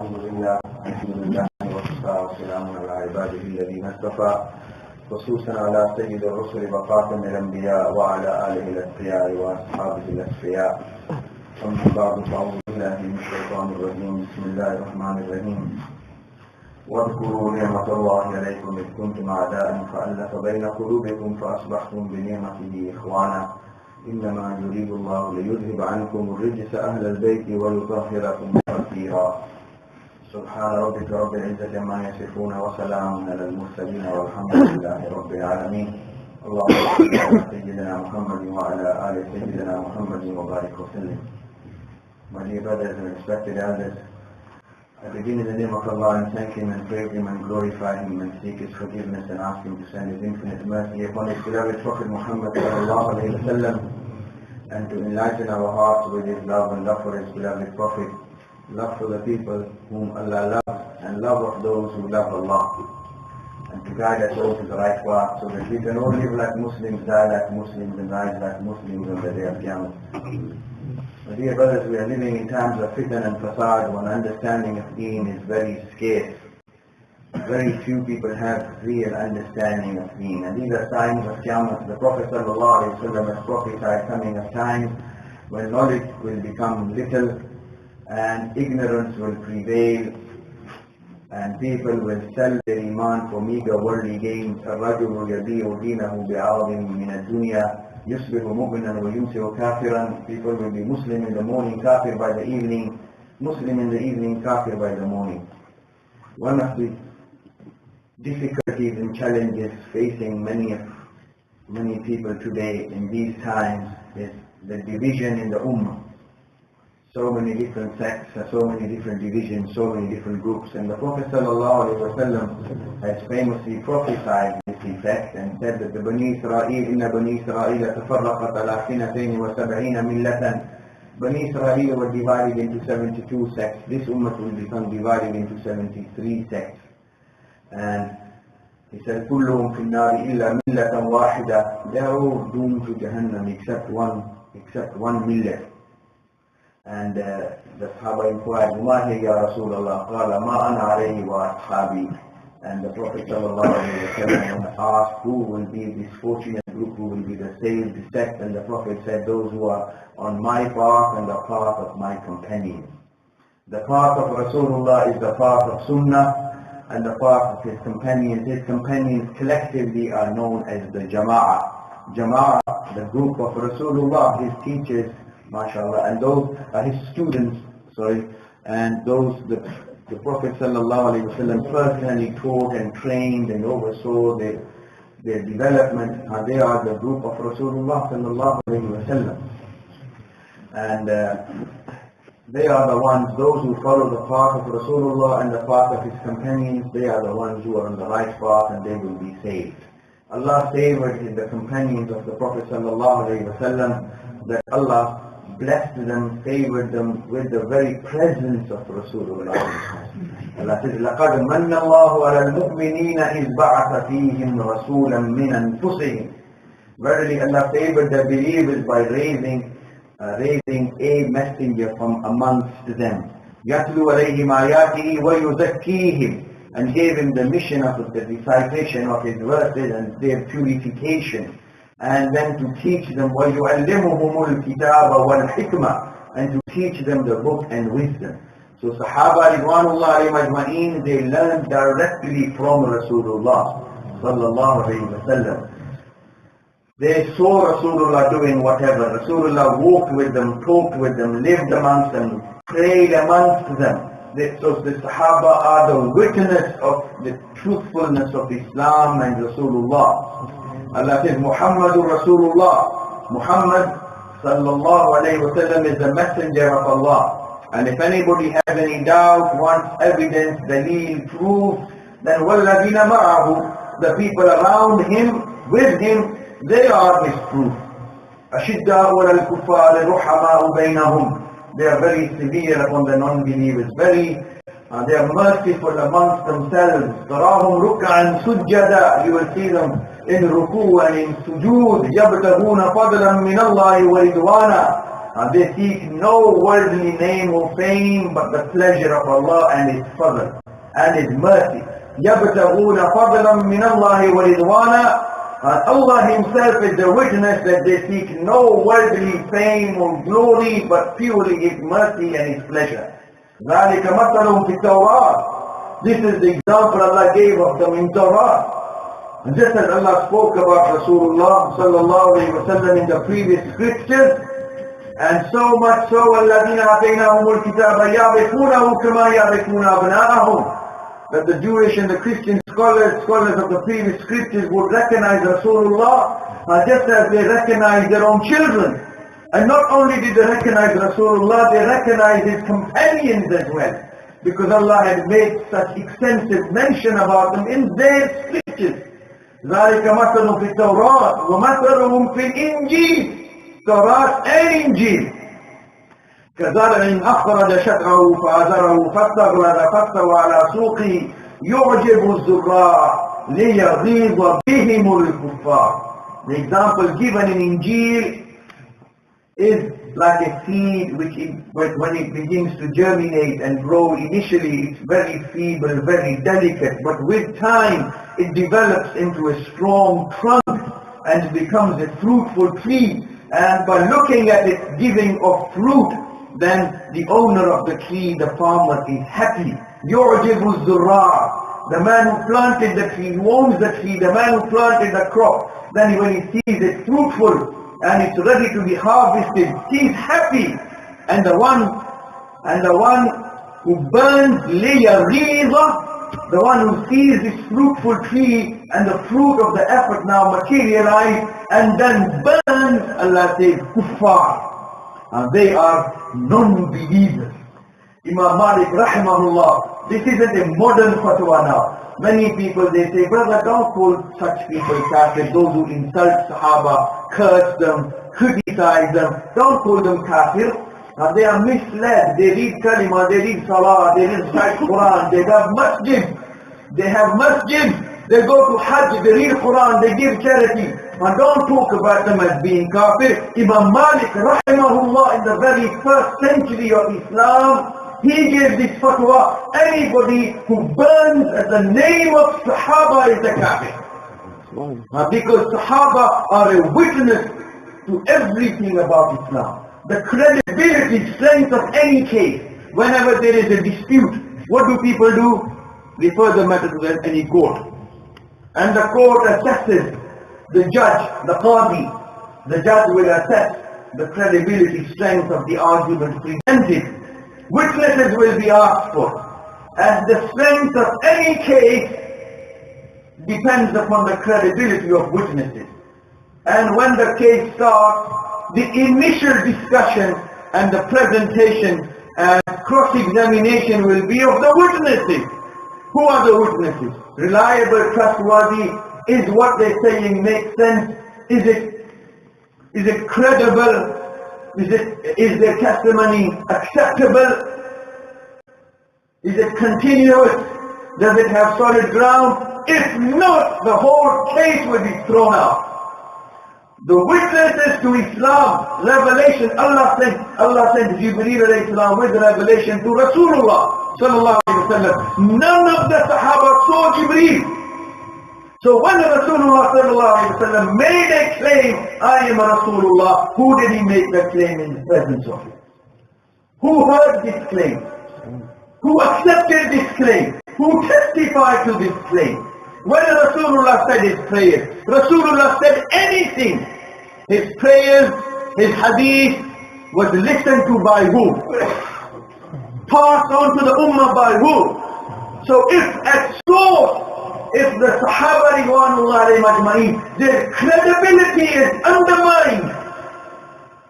الحمد لله والصلاة والسلام على عباده الذين اصطفى خصوصا على سيد الرسل وخاتم الأنبياء وعلى آله الأتقياء وأصحابه الأصفياء. أما بعد فأعوذ بالله من الشيطان الرجيم. بسم الله الرحمن الرحيم. واذكروا نعمة الله عليكم إذ كنتم أعداء فألف بين قلوبكم فأصبحتم بنعمته إخوانا إنما يريد الله ليذهب عنكم الرجس أهل البيت ويطهركم تطهيرا. سبحان ربك رب العزة عما يصفون وسلام على المرسلين والحمد لله رب العالمين. اللهم صل على سيدنا محمد وعلى آل سيدنا محمد وبارك وسلم. My dear brothers and respected elders, I begin in the name of Allah and thank Him and praise Him and glorify Him and seek His forgiveness and ask Him to send His infinite mercy upon His beloved Prophet Muhammad sallallahu alayhi wa sallam, and to enlighten our hearts with His love and love for His beloved Prophet, love for the people whom Allah loves and love of those who love Allah, and to guide us all to the right path so that we can all live like Muslims, die like Muslims and rise like Muslims on the day of Qiyamah. My dear brothers, we are living in times of fitan and fasad when understanding of deen is very scarce. Very few people have real understanding of deen, and these are signs of Qiyamah. The Prophet ﷺ has prophesied coming of times when knowledge will become little and ignorance will prevail and people will sell their iman for meager worldly gains. الرجل يبيع دينه بعرض من الدنيا يصبح مؤمنا ويمسي كافرا. People will be Muslim in the morning, kafir by the evening, Muslim in the evening, kafir by the morning. One of the difficulties and challenges facing many people today in these times is the division in the ummah. So many different sects, so many different divisions, so many different groups. And the Prophet ﷺ has famously prophesied this effect and said that the Bani Israel, inna Bani Israel tafarraqat ala sinatayn wa sab'ina millatan. Bani Israel were divided into 72 sects. This ummah will become divided into 73 sects. And he said, كلهم في النار إلا ملة واحدة. They are all doomed to Jahannam except one millet. And the Sahaba inquired, وَمَا هِيَ يَا رَسُولَ اللَّهِ قَالَ مَا أَنَا عَلَيْهِ وَأَصْحَابِي. And the Prophet ﷺ asked, who will be this fortunate group, who will be the saved sect? And the Prophet said, those who are on my path and the path of my companions. The path of Rasulullah is the path of Sunnah, and the path of his companions. His companions collectively are known as the Jama'ah. Jama'ah, the group of Rasulullah, his teachers, mashallah, and those are his students, and those the Prophet ﷺ personally taught and trained and oversaw their development, and they are the group of Rasulullah ﷺ. And they are the ones, those who follow the path of Rasulullah and the path of his companions, they are the ones who are on the right path and they will be saved. Allah favored the companions of the Prophet ﷺ, that Allah blessed them, favored them with the very presence of Rasulullah. Allah says, لَقَدْ مَنَّ اللَّهُ عَلَى الْمُؤْمِنِينَ إِذْ بَعَثَ فِيهِمْ رَسُولًا مِنْ أَنفُسِهِمْ. Verily Allah favored the believers by raising a messenger from amongst them. يَتْلُو عَلَيْهِمْ آيَاتِهِ وَيُزَكِّيهِمْ, and gave him the mission of the recitation of his verses and their purification. And then to teach them وَيُعَلِّمُهُمُ الْكِتَابَ وَالْحِكْمَةِ, and to teach them the book and wisdom. So Sahaba Ridwanullah alayhim ajma'een, they learned directly from Rasulullah sallallahu alayhi wa sallam. They saw Rasulullah doing whatever. Rasulullah walked with them, talked with them, lived amongst them, prayed amongst them. So the Sahaba are the witness of the truthfulness of Islam and Rasulullah. Allah says, Muhammadur Rasulullah. Muhammad sallallahu alayhi wa sallam is the messenger of Allah. And if anybody has any doubt, wants evidence, daleel, proof, then وَالَّذِينَ مَعَهُ, the people around him, with him, they are his proof. أَشِدَّاءُ عَلَى الْكُفَّارِ رُحَمَاءُ بَيْنَهُم. They are very severe upon the non-believers, they are merciful amongst themselves. تَرَاهُمْ رُكَّعًا سُجَّدًا. You will see them in ruku and in sujood. يَبْتَغُونَ فَضْلًا مِنَ اللَّهِ وَرِضْوَانًا. They seek no worldly name or fame but the pleasure of Allah and His fadl and His mercy. يَبْتَغُونَ فَضْلًا مِّنَ اللَّهِ وَرِضْوَانًا. And Allah Himself is the witness that they seek no worldly fame or glory but purely His mercy and His pleasure. ذَلِكَ مَثَلُهُمْ فِي التَّوْرَاةِ. This is the example Allah gave of them in Torah. And just as Allah spoke about Rasulullah sallallahu alayhi wa sallam in the previous scriptures, and so much so, وَالَّذِينَ آتَيْنَاهُمُ الْكِتَابَ يَعْرِفُونَهُ كَمَا يَعْرِفُونَ أَبْنَاءَهُم. That the Jewish and the Christian scholars of the previous scriptures would recognize Rasulullah just as they recognize their own children. And not only did they recognize Rasulullah, they recognized his companions as well. Because Allah had made such extensive mention about them in their scriptures. ذَلِكَ مَثَلٌ فِي التَّوْرَاةِ وَمَثَلُهُمْ فِي الْإِنْجِيلِ. Torah and Injil. كزرع أخرج شطأه فأزره فاستغلظ فاستوى على سوقه يعجب الزراع ليغيظ بهم الكفار. The example given in Injil is like a seed which when it begins to germinate and grow, initially it's very feeble, very delicate, but with time it develops into a strong trunk and becomes a fruitful tree. And by looking at it giving of fruit, then the owner of the tree, the farmer, is happy. يُعْجِبُ الزُّرَّاعَ. The man who planted the tree, who owns the tree, the man who planted the crop, then when he sees it fruitful and it's ready to be harvested, he's happy. And the one who burns لِيَغِيظَ, the one who sees this fruitful tree and the fruit of the effort now materialize and then burns, Allah says, kuffar. And they are non-believers. Imam Malik rahimahullah, this isn't a modern fatwa now. Many people, they say, brother, don't call such people kafir, those who insult Sahaba, curse them, criticize them, don't call them kafir. They are misled. They read kalima, they read salah, they recite Quran, they have masjid. They go to Hajj, they read Quran, they give charity. And don't talk about them as being kafir. Imam Malik rahimahullah in the very first century of Islam, he gave this fatwa: anybody who burns at the name of Sahaba is a kafir. Because Sahaba are a witness to everything about Islam. The credibility, strength of any case. Whenever there is a dispute, what do people do? Refer the matter to any court. And the court assesses the judge, the qadi. The judge will assess the credibility, strength of the argument presented. Witnesses will be asked for. And the strength of any case depends upon the credibility of witnesses. And when the case starts, the initial discussion and the presentation and cross-examination will be of the witnesses. Who are the witnesses? Reliable, trustworthy? Is what they're saying make sense? Is it credible? Is their testimony acceptable? Is it continuous? Does it have solid ground? If not, the whole case will be thrown out. The witnesses to Islam, revelation, Allah sent Jibreel alayhi salam with revelation to Rasulullah sallallahu alayhi wa sallam. None of the Sahaba saw Jibreel. So when Rasulullah sallallahu alayhi wa sallam made a claim, I am Rasulullah, who did he make that claim in the presence of? Who heard this claim? Who accepted this claim? Who testified to this claim? When Rasulullah said his prayers, Rasulullah said anything. His prayers, his hadith was listened to by who? Passed on to the ummah by who? So if at source, if the Sahaba Ridwanullah Majma'in, their credibility is undermined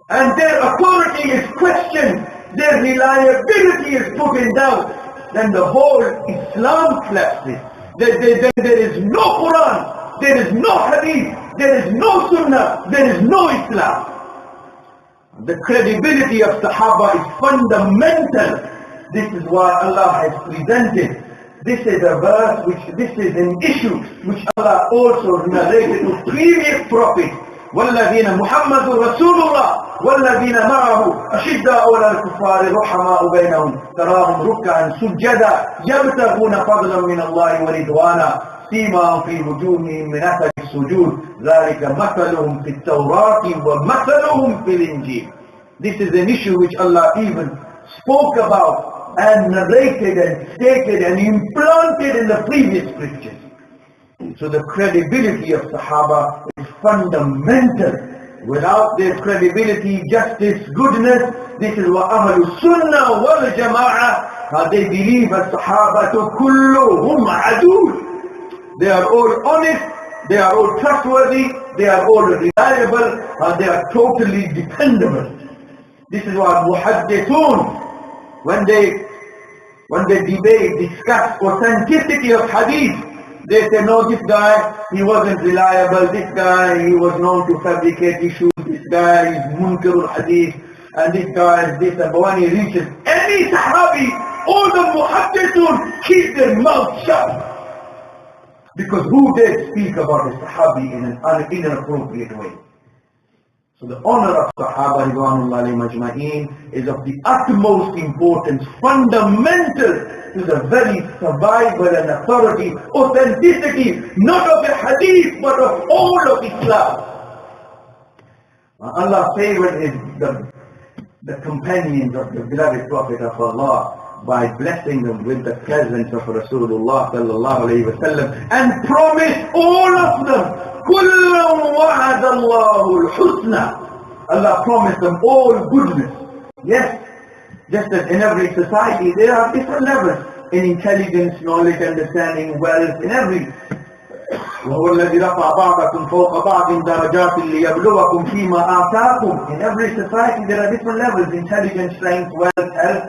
and their authority is questioned, their reliability is put in doubt, then the whole Islam collapses. There is no Quran, there is no Hadith, there is no Sunnah, there is no Islam. The credibility of Sahaba is fundamental. This is why Allah has presented. This is a verse this is an issue which Allah also narrated to previous prophets. وَالَّذِينَ مُحَمَّدٌ رَسُولُ اللَّهِ والذين معه أشداء على الكفار رحماء بينهم تراهم ركعا سجدا يبتغون فضلا من الله ورضوانا سيماهم في وجوههم من أثر السجود ذلك مثلهم في التوراة ومثلهم في الإنجيل. This is an issue which Allah even spoke about and narrated and stated and implanted in the previous scriptures. So the credibility of Sahaba is fundamental. Without their credibility, justice, goodness, this is what Ahlul Sunnah wal Jama'ah, they believe as Sahaba to kulluhum adul. They are all honest, they are all trustworthy, they are all reliable, they are totally dependable. This is what Muhaddithun, when they debate, discuss authenticity of hadith, they say, no, this guy, he wasn't reliable, this guy, he was known to fabricate issues, this guy is munkarul hadith, and this guy is this, and when he reaches any sahabi, all the muhaddithun keep their mouth shut. Because who dare speak about a sahabi in an inappropriate way? So the honor of Sahaba Ridwanullahi Majma'een is of the utmost importance, fundamental to the very survival and authority, authenticity, not of a hadith, but of all of Islam. Allah favored the companions of the beloved Prophet of Allah by blessing them with the presence of Rasulullah sallallahu alayhi wa sallam and promised all of them, kullum wa'adallahu al-husna. Allah promised them all goodness. Yes, just as in every society there are different levels in intelligence, knowledge, understanding, wealth, in every وهو الذي رفع بعضكم فوق بعض درجات ليبلوكم فيما آتاكم. In every society there are different levels, intelligence, strength, wealth, health.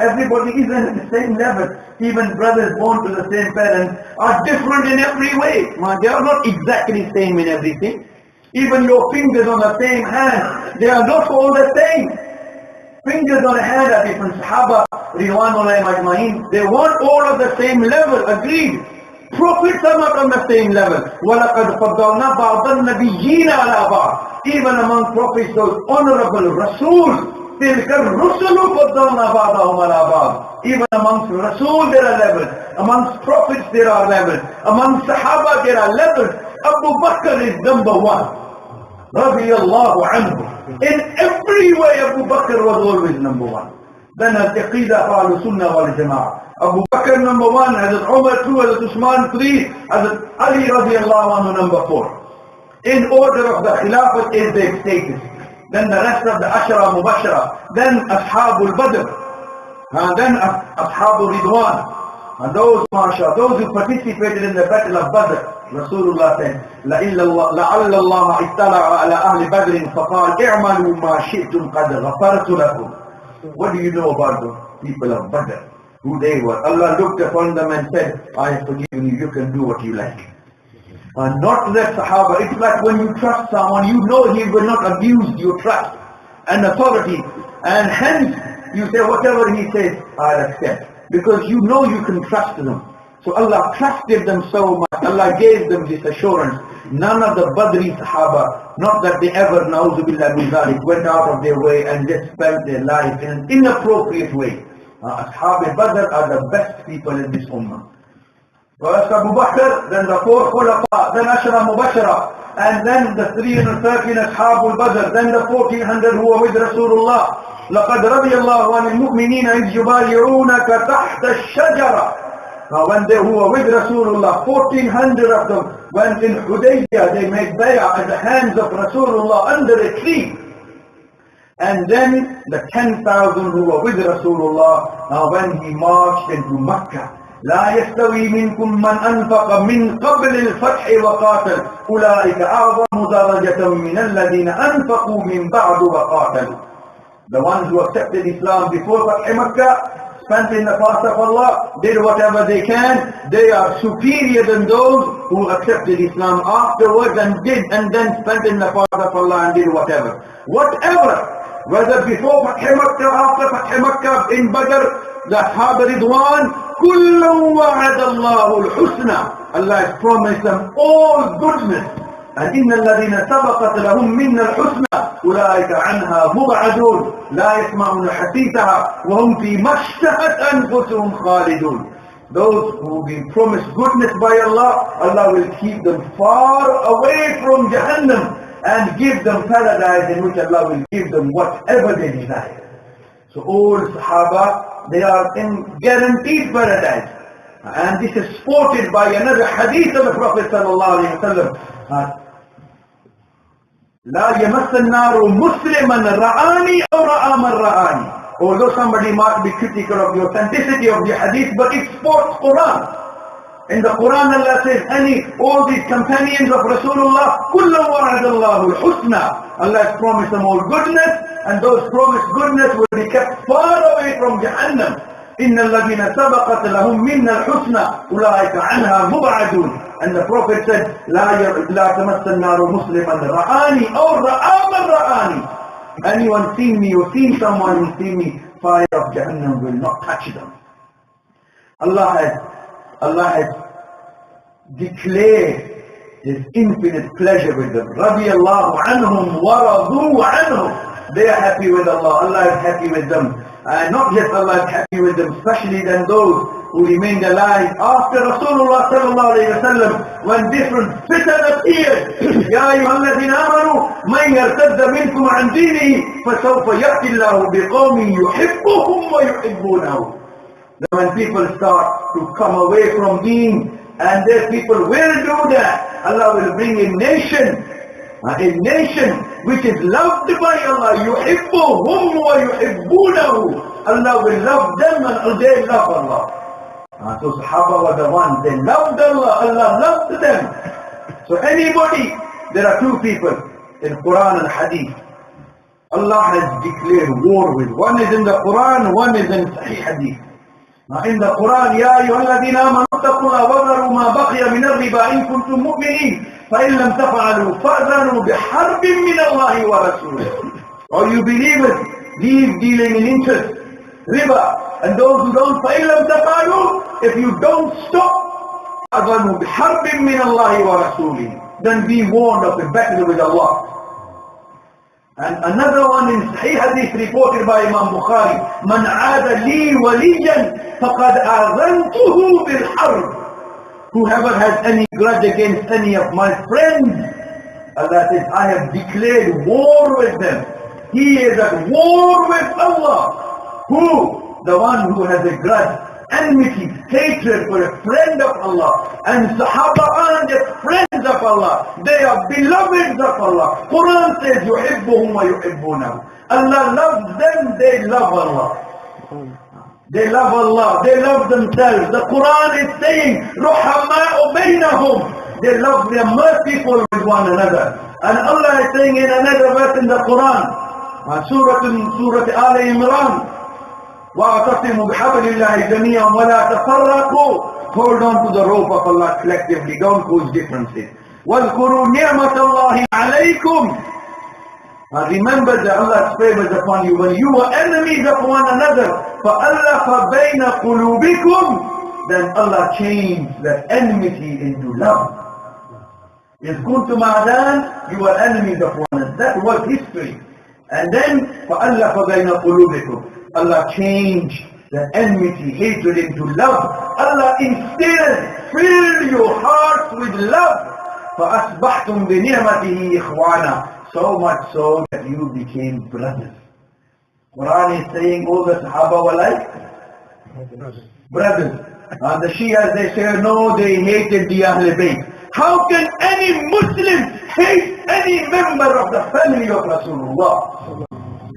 Everybody isn't at the same level. Even brothers born to the same parents are different in every way. They are not exactly same in everything. Even your fingers on the same hand, they are not all the same. Fingers on a hand are different. Sahaba Ridwanullahi Majma'een, they want all of the same level, agreed. Prophets are not on the same level. وَلَقَدْ فَضَّلْنَا بَعْضَ النَّبِيِّينَ عَلَى بَعْضٍ. Even among prophets, those honorable Rasul, تِلْكَ الرُّسُلُ فَضَّلْنَا بَعْضَهُمْ عَلَى بَعْضٍ. Even amongst Rasul there are levels. Amongst prophets there are levels. Amongst Sahaba there are levels. Abu Bakr is number one. Radiallahu anhu. In every way Abu Bakr was always number one. Then al-Aqidah Ahlus Sunnah wal Jama'ah. Abu Bakr number one, Hazrat Umar two, Hazrat Usman three, Hazrat Ali Radiallahu anhu number four. In order of the Khilafat is their status. Then the rest of the Ashara Mubashara. Then Ashabul Badr. And then Ashabul Ridwan. And those, mashallah, those who participated in the Battle of Badr. Rasulullah said, لَعَلَّ اللَّهَ اِطَّلَعَ عَلَى أَهْلِ بَدْرٍ فَقَالْ اِعْمَلُوا مَا شِئْتُمْ قَدْ غَفَرْتُ لَكُمْ. What do you know about the people of Badr? Who they were? Allah looked upon them and said, I have forgiven you, you can do what you like. Not that Sahaba, it's like when you trust someone, you know he will not abuse your trust and authority. And hence, you say whatever he says, I'll accept. Because you know you can trust them. So Allah trusted them so much. Allah gave them this assurance. None of the Badri Sahaba, not that they ever, na'uzubillah min dhalik, went out of their way and just spent their life in an inappropriate way. Ashab Badr are the best people in this ummah. First Abu Bakr, then the four Khulafa, then Ashra Mubashara, and then the 313 Ashab Badr, then the 1400 who were with Rasulullah. لَقَدْ رَضِيَ اللَّهُ عَنِ الْمُؤْمِنِينَ إِذْ يُبَايِعُونَكَ تَحْتَ الشَّجَرَةِ. Now when they who were with Rasulullah, 1400 of them went in Hudaybiyah, they made bay'ah at the hands of Rasulullah under a tree. And then the 10,000 who were with Rasulullah, when he marched into Makkah. لا يستوي منكم من أنفق من قبل الفتح وقاتل أولئك أعظم درجة من الذين أنفقوا من بعد وقاتلوا. The ones who accepted Islam before Fatih Makkah, spent in the path of Allah, did whatever they can, they are superior than those who accepted Islam afterwards and then spent in the path of Allah and did whatever. Whether before Fatih Makkah, after Fatih Makkah, in Badr, the Ashab Ridwan, كُلٌّ وَعَدَ اللَّهُ الْحُسْنَى. Allah has promised them all goodness. And إن الذين سبقت لهم منا الحسنى أولئك عنها مبعدون لا يسمعون حسيسها وهم فيما اشتهت أنفسهم خالدون. Those who have been promised goodness by Allah, Allah will keep them far away from Jahannam and give them paradise in which Allah will give them whatever they desire. So all Sahaba, they are in guaranteed paradise. And this is supported by another hadith of the Prophet sallallahu alaihi wasallam. لا يمس النار مسلما رآني أو رأى من رآني. Although somebody might be critical of the authenticity of the hadith, but it supports Quran. In the Quran Allah says, all these companions of Rasulullah, كُلَّ وَعَدَ اللَّهُ الْحُسْنَى. Allah has promised them all goodness, and those promised goodness will be kept far away from Jahannam. إِنَّ الَّذِينَ سَبَقَتْ لَهُمْ مِنَّا الْحُسْنَى أُولَٰئِكَ عَنْهَا مُبْعَدُونَ. And the Prophet said, لا تمس النار مسلما رآني أو رأى من رآني. Anyone seen me or seen someone who seen me, fire of Jahannam will not touch them. Allah has declared His infinite pleasure with them. Radiallahu anhum wa radu anhum. They are happy with Allah. Allah is happy with them. And not just Allah is happy with them, especially than those who remained alive after Rasulullah sallallahu alayhi wa sallam, when different fitan appeared. Ya ayyuhalladhina amanu man yartadda minkum an dinihi fasawfa ya'ti Allahu biqawmin yuhibbuhum wa yuhibbunahu. When people start to come away from deen, and their people will do that, Allah will bring a nation which is loved by Allah. يُحِبُّهُمْ وَيُحِبُّونَهُ. Allah will love them and they love Allah. So Sahaba were the ones, they loved Allah, Allah loved them. So anybody, there are two people in Quran and Hadith Allah has declared war with. One is in the Quran, one is in Sahih Hadith. Now in the Quran, يَا أَيُّهَا الَّذِينَ آمَنُوا اتَّقُوا اللَّهَ وَذَرُوا مَا بَقِيَ مِنَ الرِّبَا إِن كُنتُم مُؤْمِنِينَ فَإِن لَّمْ تَفْعَلُوا فَأْذَنُوا بِحَرْبٍ مِّنَ اللَّهِ وَرَسُولِهِ. Or you believers, leave dealing in interest, riba, and those who don't, فَإِن لَّمْ تَفْعَلُوا, if you don't stop, فَأْذَنُوا بِحَرْبٍ مِّنَ اللَّهِ وَرَسُولِهِ, then be warned of a battle with Allah. And another one in Sahih Hadith reported by Imam Bukhari, مَنْ عَادَ لِي وَلِيًّا فَقَدْ آذَنْتُهُ بِالْحَرْبِ. Whoever has any grudge against any of my friends, Allah says, I have declared war with them. He is at war with Allah. Who? The one who has a grudge, enmity, hatred for a friend of Allah. And Sahaba aren't just friends of Allah, they are beloveds of Allah. Quran says, يُحِبُّهُمْ وَيُحِبُّونَهُ. Allah loves them, they love Allah. They love Allah, they love themselves. The Quran is saying, رُحَمَاءُ بَيْنَهُمْ. They love, they are merciful with one another. And Allah is saying in another verse in the Quran, Surah Al Imran, وَاعْتَصِمُوا بِحَبْلِ اللَّهِ جَمِيعًا وَلَا تَفَرَّقُوا. Hold on to the rope of Allah collectively, don't cause differences. وَاذْكُرُوا نِعْمَةَ اللَّهِ عَلَيْكُمْ. Remember that Allah's favors upon you when you were enemies of one another. فَأَلَّفَ بَيْنَ قُلُوبِكُمْ. Then Allah changed that enmity into love. إِذْ كُنْتُمْ أَعْدَاءً, you were enemies of one another. That was history. And then فَأَلَّفَ بَيْنَ قُلُوبِكُمْ. Allah changed the enmity, hatred into love. Allah instilled, fill your hearts with love. فَأَصْبَحْتُمْ بِنِعْمَتِهِ إِخْوَانًا. So much so that you became brothers. Quran is saying all the Sahaba were like brothers. And the Shias, they say no, they hated the Ahl Bayt. How can any Muslim hate any member of the family of Rasulullah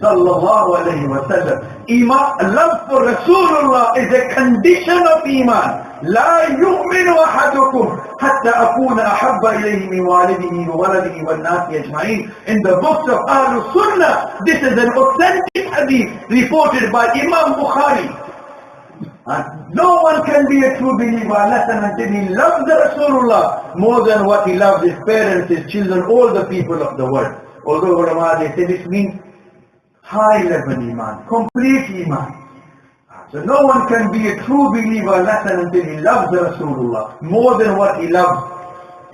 sallallahu alayhi wa sallam? Iman, love for Rasulullah is a condition of Iman. لا يؤمن أحدكم حتى أكون أحب إليه من والده وولده والناس أجمعين. In the books of Ahlul Sunnah, this is an authentic hadith reported by Imam Bukhari. And no one can be a true believer unless and until he loves the Rasulullah more than what he loves his parents, his children, all the people of the world. Although ulama, they say this means high level Iman, complete Iman. So no one can be a true believer unless and until he loves the Rasulullah more than what he loves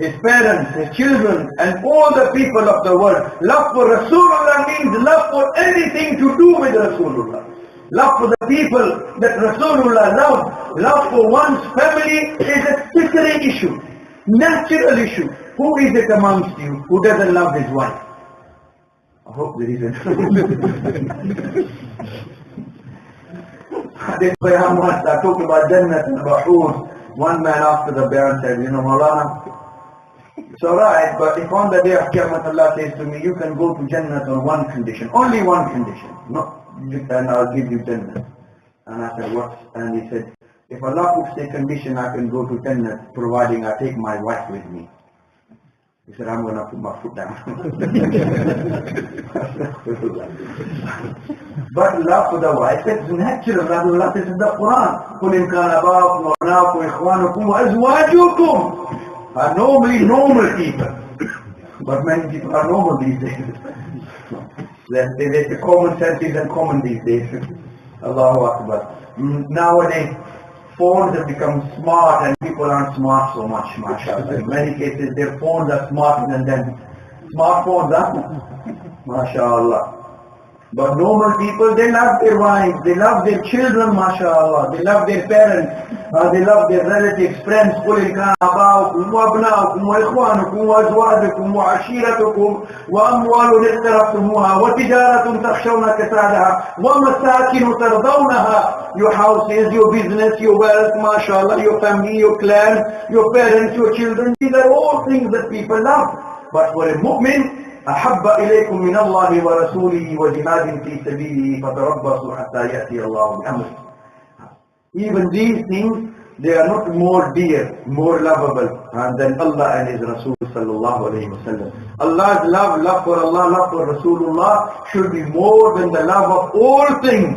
his parents, his children, and all the people of the world. Love for Rasulullah means love for anything to do with Rasulullah. Love for the people that Rasulullah loved. Love for one's family is a fitri issue, natural issue. Who is it amongst you who doesn't love his wife? I hope there isn't. This bayan once, I talked about Jannat and Bahur. One man after the bayan said, you know, Maulana, it's alright, but if on the day of Qiyamah Allah says to me, you can go to Jannat on one condition, only one condition, no, and I'll give you Jannat. And I said, what? And he said, if Allah puts a condition, I can go to Jannat, providing I take my wife with me. He said, I'm going to put my foot down. But love for the wife, it's natural. Allah says in the Quran, قُلْ إِنْ كَانَ أَبَاؤُكُمْ وَأَبْنَاؤُكُمْ وَإِخْوَانُكُمْ وَأَزْوَاجُكُمْ are normally normal people. But many people are normal these days. The common sense isn't common these days. Allahu Akbar. Nowadays, phones have become smart and people aren't smart so much, mashallah. In many cases, their phones are smarter than them. Smartphones, mashallah. But normal people, they love their wives, they love their children, mashallah. They love their parents, they love their relatives, friends. قُلْ إِنْ كَانَ أَبَاؤُكُمْ وَأَبْنَاؤُكُمْ وَإِخْوَانُكُمْ وَأَزْوَاجُكُمْ وَعَشِيرَتُكُمْ وَأَمْوَالٌ اقْتَرَفْتُمُوهَا وَتِجَارَةٌ تَخْشَوْنَ كَسَادَهَا وَمَسَاكِنُ تَرْضَوْنَهَا. Your houses, your business, your wealth, mashallah, your family, your clan, your parents, your children. These are all things that people love. But for a mu'min, أحب إليكم من الله ورسوله وجهاد في سبيله فتربصوا حتى يأتي الله بأمره. Even these things, they are not more dear, more lovable than Allah and His Rasul sallallahu alayhi wa sallam. Allah's love for Allah, love for Rasulullah should be more than the love of all things.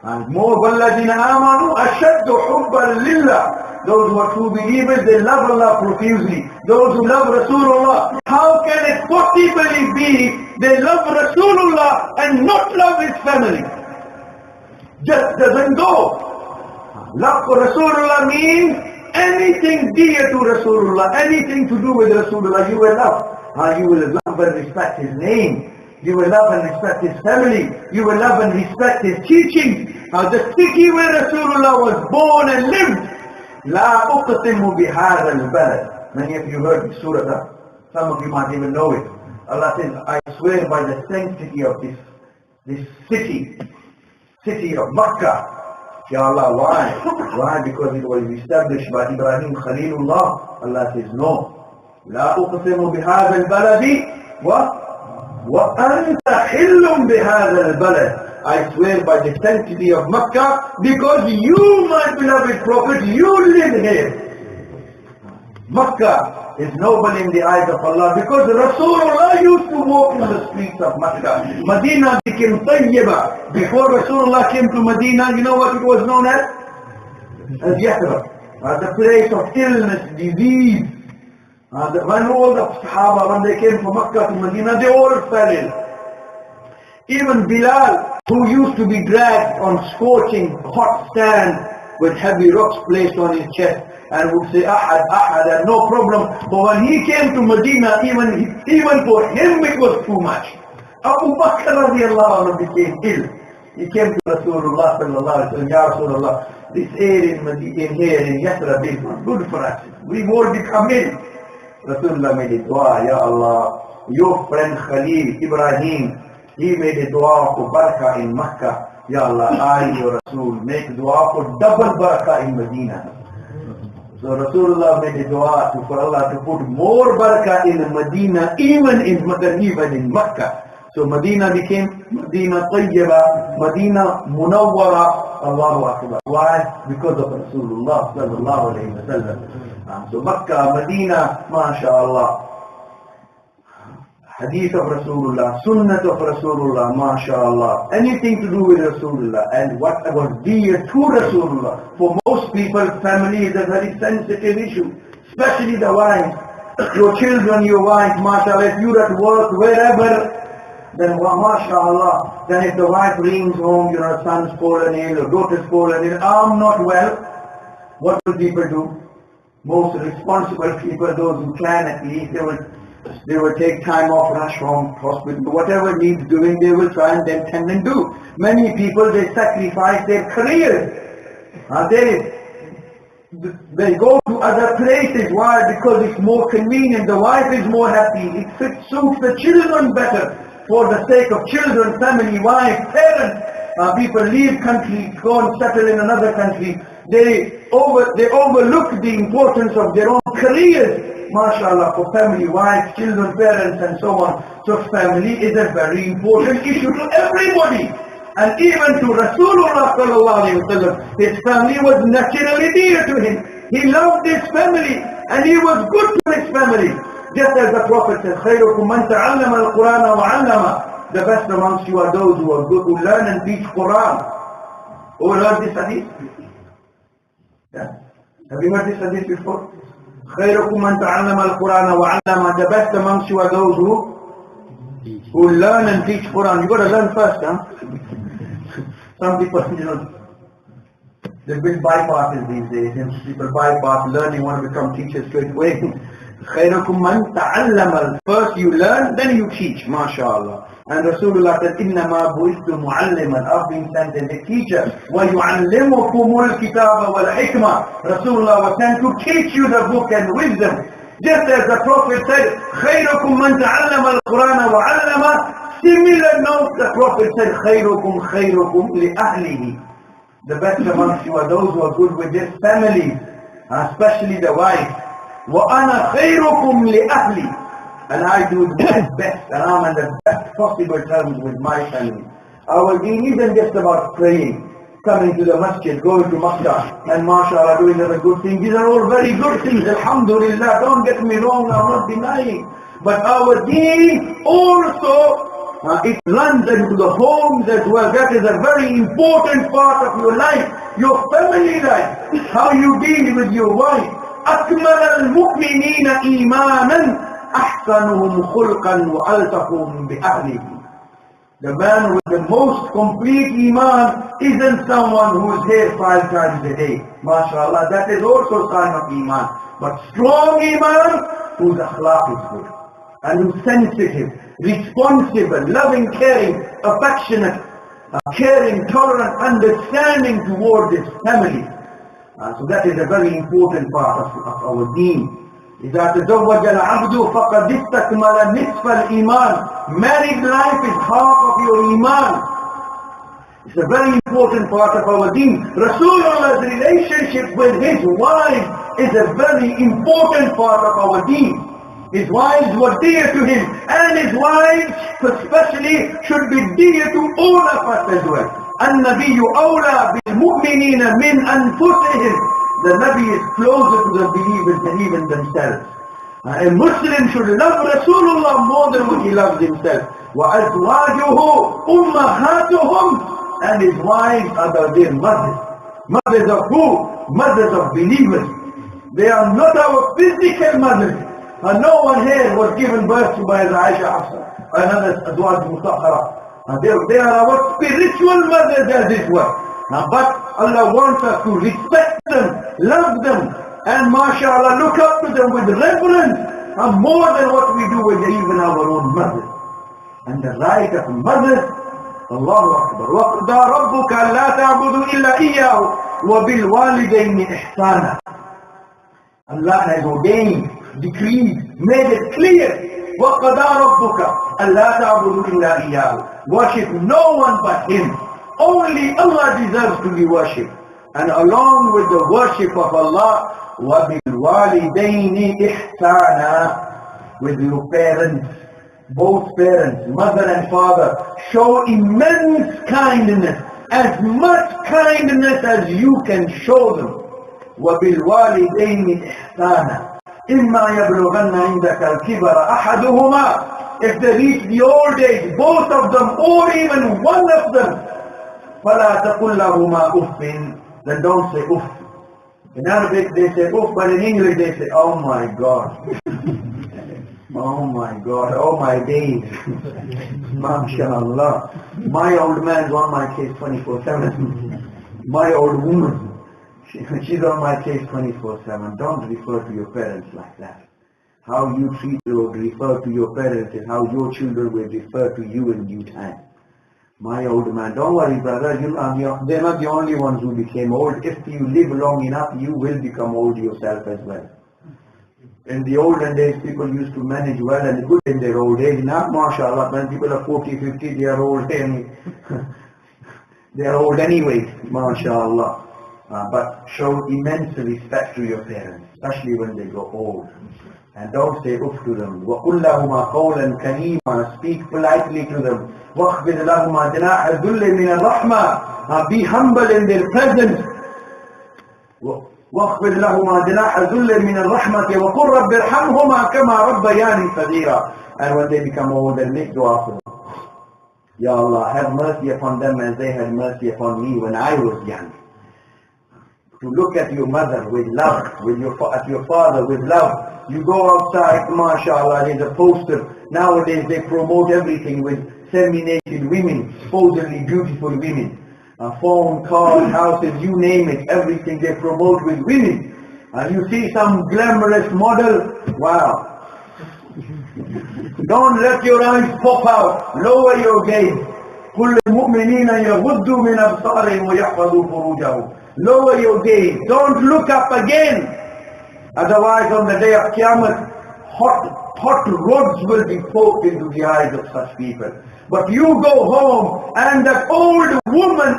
And more وَالَّذِينَ آمَنُوا أَشَدُّ حُبًّا لِلَّهِ. Those who are true believers, they love Allah profusely. Those who love Rasulullah, how can it possibly be they love Rasulullah and not love his family? Just doesn't go. Love for Rasulullah means anything dear to Rasulullah, anything to do with Rasulullah, you will love. You will love and respect his name. You will love and respect his family. You will love and respect his teaching. The city where Rasulullah was born and lived. لا أقسم بهذا البلد. Many of you heard this surah. Some of you might even know it. Allah says, I swear by the sanctity of this city of Makkah. Ya Allah, why? Why? Because it was established by Ibrahim Khalilullah. Allah says, no. لا أقسم بهذا البلد وأنت حل بهذا البلد. I swear by the sanctity of Makkah, because you, my beloved Prophet, you live here. Makkah is noble in the eyes of Allah because Rasulullah used to walk in the streets of Makkah. Medina became Tayyibah. Before Rasulullah came to Medina, you know what it was known as? As Yathrib, the place of illness, disease. When all the Sahaba, when they came from Makkah to Medina, they all fell ill. Even Bilal, who used to be dragged on scorching hot sand with heavy rocks placed on his chest and would say Ahad, Ahad, and no problem. But when he came to Medina, even for him it was too much. Abu Bakr Radiallahu became ill. He came to Rasulullah sallallahu alayhi wa sallam, Ya Rasulullah, this air in here in Yathrib is not good for us. We've all become ill. Rasulullah made a dua, Ya Allah, your friend Khalil, Ibrahim, he made a dua for barakah in Makkah. Ya Allah, I, your Rasul, make dua for double barakah in Medina. So Rasulullah made a dua for Allah to put more barakah in Medina, even in Makkah. So Medina became Medina Tayyibah, Medina Munawwara, Allahu Akbar. Why? Because of Rasulullah sallallahu alayhi wa sallam. So Makkah, Medina, MashaAllah. Hadith of Rasulullah, Sunnah of Rasulullah, MashaAllah. Anything to do with Rasulullah and what was dear to Rasulullah. For most people, family is a very sensitive issue, especially the wives. Your children, your wife, MashaAllah, if you're at work, wherever, then MashaAllah, then if the wife rings home, your son's fallen ill, your daughter's fallen ill, I'm not well, what will people do? most responsible people, those who can at least, they will take time off, rush from hospital, whatever needs doing, they will try and then tend and do. Many people, they sacrifice their careers. They go to other places. Why? Because it's more convenient. The wife is more happy. It suits the children better. For the sake of children, family, wife, parents, people leave country, go and settle in another country. They overlook the importance of their own careers, mashallah, for family, wife, children, parents, and so on. So family is a very important issue to everybody. And even to Rasulullah sallallahu alayhi wa sallam, his family was naturally dear to him. He loved his family and he was good to his family. Just as the Prophet said, خَيْرُكُمْ مَنْ تَعَلَّمَ الْقُرْآنَ وَعَلَّمَ. The best amongst you are those who are good, who learn and teach Quran. Who heard this hadith? Yeah. Have you heard this hadith before? خَيْرُكُمْ مَنْ تَعَلَّمَ الْقُرْآنَ وَعَلَّمَ. The best amongst you are those who learn and teach Quran. You got to learn first, huh? Some people, they build bypasses these days, and people bypass learning, want to become teachers straight away. خَيْرُكُمْ مَنْ تَعَلَّمَ. First you learn, then you teach, mashallah. And Rasulullah said, إِنَّمَا بُعِثْتُ مُعَلِّمًا. I've been sent as a teacher. وَيُعَلِّمُكُمُ الْكِتَابَ وَالْحِكْمَةِ. Rasulullah was sent to teach you the book and wisdom. Just as the Prophet said, خَيْرُكُمْ مَنْ تَعَلَّمَ الْقُرْآنَ وَعَلَّمَ. Similar note, the Prophet said, خَيْرُكُمْ لِأَهْلِهِ. The best amongst you are those who are good with their family, especially the wife. وَأَنَا خَيْرُكُمْ لِأَهْلِي. And I do the best, and I'm in the best possible terms with my family. Our deen isn't just about praying, coming to the masjid, going to Makkah, and mashallah doing other good things. These are all very good things, alhamdulillah, don't get me wrong, I'm not denying. But our deen also, it runs into the homes as well. That is a very important part of your life, your family life, how you deal with your wife. أَكْمَلَ الْمُؤْمِنِينَ إِيمَانًا أَحْسَنُهُمْ خُلْقًا وَأَلْتَقُهُمْ بِأَهْلِهِ. The man with the most complete iman isn't someone who is here 5 times a day. MashaAllah, that is also a sign of iman. But strong iman, whose akhlaq is good, and who's sensitive, responsible, loving, caring, affectionate, caring, tolerant, understanding towards his family. So that is a very important part of our deen. إذا تزوج العبد فقد استكمل نصف الإيمان. Married life is half of your iman. It's a very important part of our deen. Rasulullah's relationship with his wives is a very important part of our deen. His wives were dear to him, and his wives especially should be dear to all of us as well. النبي أولى بالمؤمنين من أنفسهم. The Nabi is closer to the believers than even themselves. A Muslim should love Rasulullah more than what he loves himself. وَأَزْوَاجُهُ أُمَّهَاتُهُمْ. And his wives are their mothers. Mothers of who? Mothers of believers. They are not our physical mothers. No one here was given birth to by Aisha Hafsa, another Azwaj Mutahhara. They are our spiritual mothers as it were. But Allah wants us to respect them, love them, and mashallah look up to them with reverence, more than what we do with even our own mothers. And the right of mothers, Allahu Akbar. وَقْضَى رَبُّكَ لَا تَعْبُدُوا إِلَّا إِيَّاهُ وَبِالْوَالِدَيْنِ إِحْسَانًا. Allah has ordained, decreed, made it clear. وَقْضَى رَبُّكَ أَلَّا تَعْبُدُوا إِلَّا إِيَّاهُ. Worship no one but Him. Only Allah deserves to be worshipped. And along with the worship of Allah, وَبِالْوَالِدَيْنِ إِحْسَانًا. With your parents, both parents, mother and father, show immense kindness, as much kindness as you can show them. وَبِالْوَالِدَيْنِ إِحْسَانًا. إِمَّا يَبْلُغَنَّ عِنْدَكَ الْكِبَرَ أَحَدُهُمَا. If they reach the old age, both of them, or even one of them, فَلَا تَقُلْ لَهُمَا أُفٍّ. Then don't say uff. In Arabic they say uff, but in English they say, oh my God. Oh my God, oh my days. MashaAllah. My old man's on my case 24/7. My old woman. She's on my case 24/7. Don't refer to your parents like that. How you treat or refer to your parents is how your children will refer to you in due time. My old man, don't worry brother, they're not the only ones who became old. If you live long enough, you will become old yourself as well. In the olden days, people used to manage well and good in their old age. Now, mashallah, when people are 40, 50, they are old they are old anyway, mashallah. But show immense respect to your parents, especially when they grow old. And don't say uff to them. وَقُلْ لَهُمَا قَوْلًا كَرِيمًا. Speak politely to them. وَاخْفِضْ لَهُمَا جَنَاحَ الذُّلِّ مِنَ الرَّحْمَةِ. Be humble in their presence. وَاخْفِضْ لَهُمَا جَنَاحَ الذُّلِّ مِنَ الرَّحْمَةِ وَقُلْ رَبِّ ارْحَمْهُمَا كَمَا رَبَّيَانِي صَغِيرًا. And when they become old, then make dua for them. Ya Allah, have mercy upon them as they had mercy upon me when I was young. To look at your mother with love, at your father with love. You go outside, mashallah, there's a poster. Nowadays they promote everything with semi-naked women, supposedly beautiful women. Phone, cars, houses, you name it, everything they promote with women. And you see some glamorous model, wow. Don't let your eyes pop out, lower your gaze. كل المؤمنين يغضوا من أبصارهم ويحفظوا فروجهم. Lower your gaze, don't look up again. Otherwise on the day of Qiyamah, hot rods will be poked into the eyes of such people. But you go home and that old woman,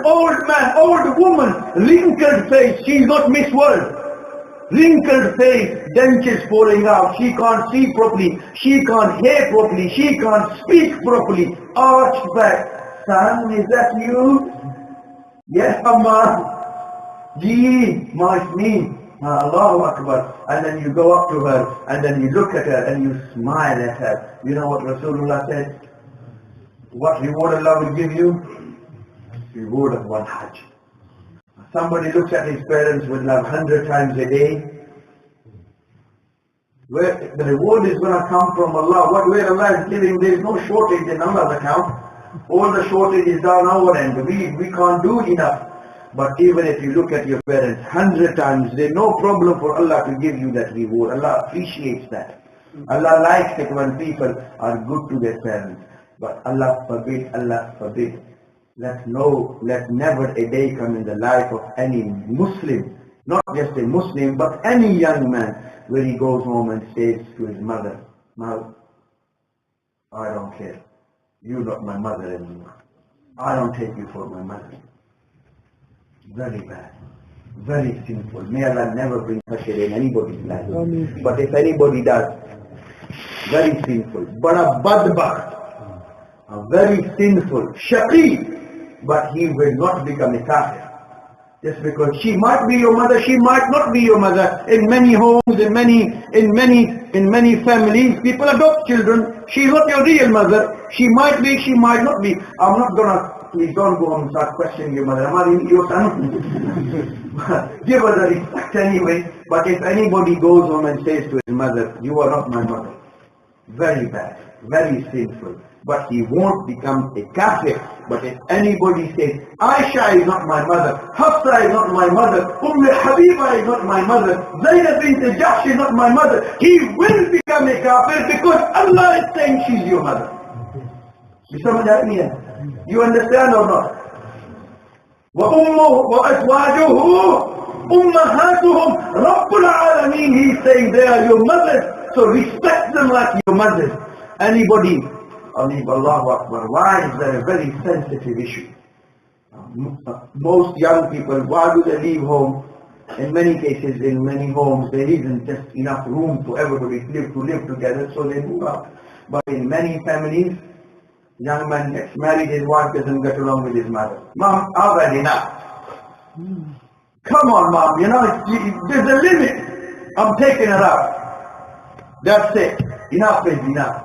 wrinkled face, she's not Miss World. Wrinkled face, dentures falling out, she can't see properly, she can't hear properly, she can't speak properly. Arch back. Son, is that you? Yes, Amma. Gee, it's me. Allahu Akbar. And then you go up to her and then you look at her and you smile at her. You know what Rasulullah said? What reward Allah will give you? Reward of one Hajj. Somebody looks at his parents with love 100 times a day. Where the reward is going to come from Allah. Where Allah is giving, there is no shortage in Allah's account. All the shortage is down our end. We can't do enough. But even if you look at your parents 100 times, there's no problem for Allah to give you that reward. Allah appreciates that. Allah likes it when people are good to their parents. But Allah forbid, let never a day come in the life of any Muslim, not just a Muslim, but any young man, where he goes home and says to his mother, "Now, I don't care. You're not my mother anymore. I don't take you for my mother." Very bad. Very sinful. May Allah never bring pressure in anybody's life. But if anybody does, very sinful. But a badbakht, a very sinful, shaqi, but he will not become a kafir. Just because she might be your mother, she might not be your mother. In many homes, in many families, people adopt children. She's not your real mother. She might be, she might not be. I'm not gonna, please don't go and start questioning your mother. Am I your son? Give her the respect anyway. But if anybody goes home and says to his mother, "You are not my mother," very bad, very sinful. But he won't become a kafir. But if anybody says, "Aisha is not my mother, Hafsa is not my mother, Habiba is not my mother, Zainab bint Jahsh is not my mother," he will become a kafir because Allah is saying she's your mother. You understand or not? وَأَزْوَاجُهُ أُمَّهَاتُهُمْ رَبُّ الْعَالَمِينَ. He's saying they are your mothers, so respect them like your mothers. Anybody, Allahu Akbar, why is that a very sensitive issue? Most young people, why do they leave home? In many cases, in many homes, there isn't just enough room for everybody to live together, so they move out. But in many families, young man gets married, his wife doesn't get along with his mother. "Mom, I've had enough." "Come on, Mom, there's a limit. I'm taking her out." That's it. Enough is enough.